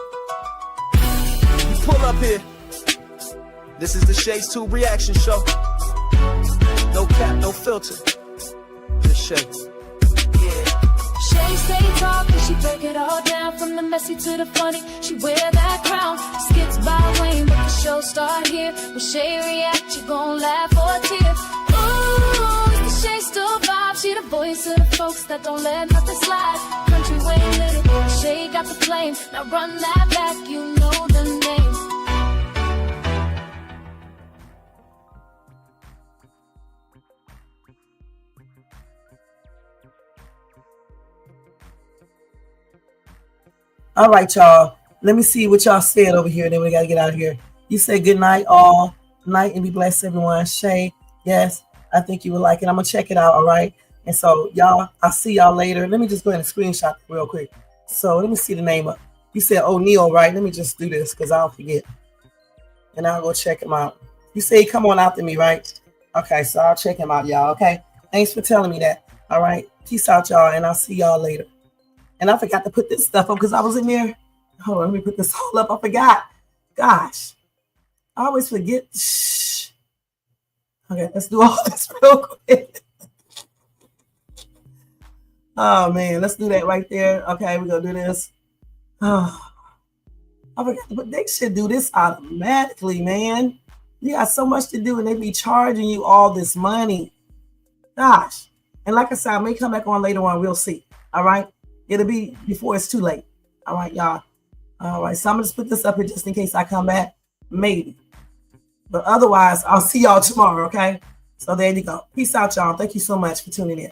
You pull up here. This is the Shay's Tube reaction show. No cap, no filter. Just Shay. Shay stay talking, she break it all down. From the messy to the funny, she wear that crown. Skits by Wayne, but the show start here. When Shay react, you gon' laugh or tear. Ooh, it's the Shay still vibe. She the voice of the folks that don't let nothing slide. Kountry Wayne lit it, Shay got the flame. Now run that back, you know the name. All right, y'all. Let me see what y'all said over here. Then we got to get out of here. You say good night, all night, and be blessed, everyone. Shay, yes, I think you would like it. I'm going to check it out, all right? And so, y'all, I'll see y'all later. Let me just go ahead and screenshot it real quick. So, let me see the name up. You said O'Neal, right? Let me just do this because I'll forget. And I'll go check him out. You say come on after me, right? Okay, so I'll check him out, y'all, okay? Thanks for telling me that, all right? Peace out, y'all, and I'll see y'all later. And I forgot to put this stuff up because I was in there. Hold on, let me put this all up. I forgot. Gosh, I always forget. Shh. Okay, let's do all this real quick. Oh man, let's do that right there. Okay, we're gonna do this. Oh, I forgot, but they should do this automatically, man. You got so much to do and they be charging you all this money. Gosh. And like I said, I may come back on later on. We'll see. All right. It'll be before it's too late. All right, y'all. All right. So I'm going to just put this up here just in case I come back. Maybe. But otherwise, I'll see y'all tomorrow. Okay. So there you go. Peace out, y'all. Thank you so much for tuning in.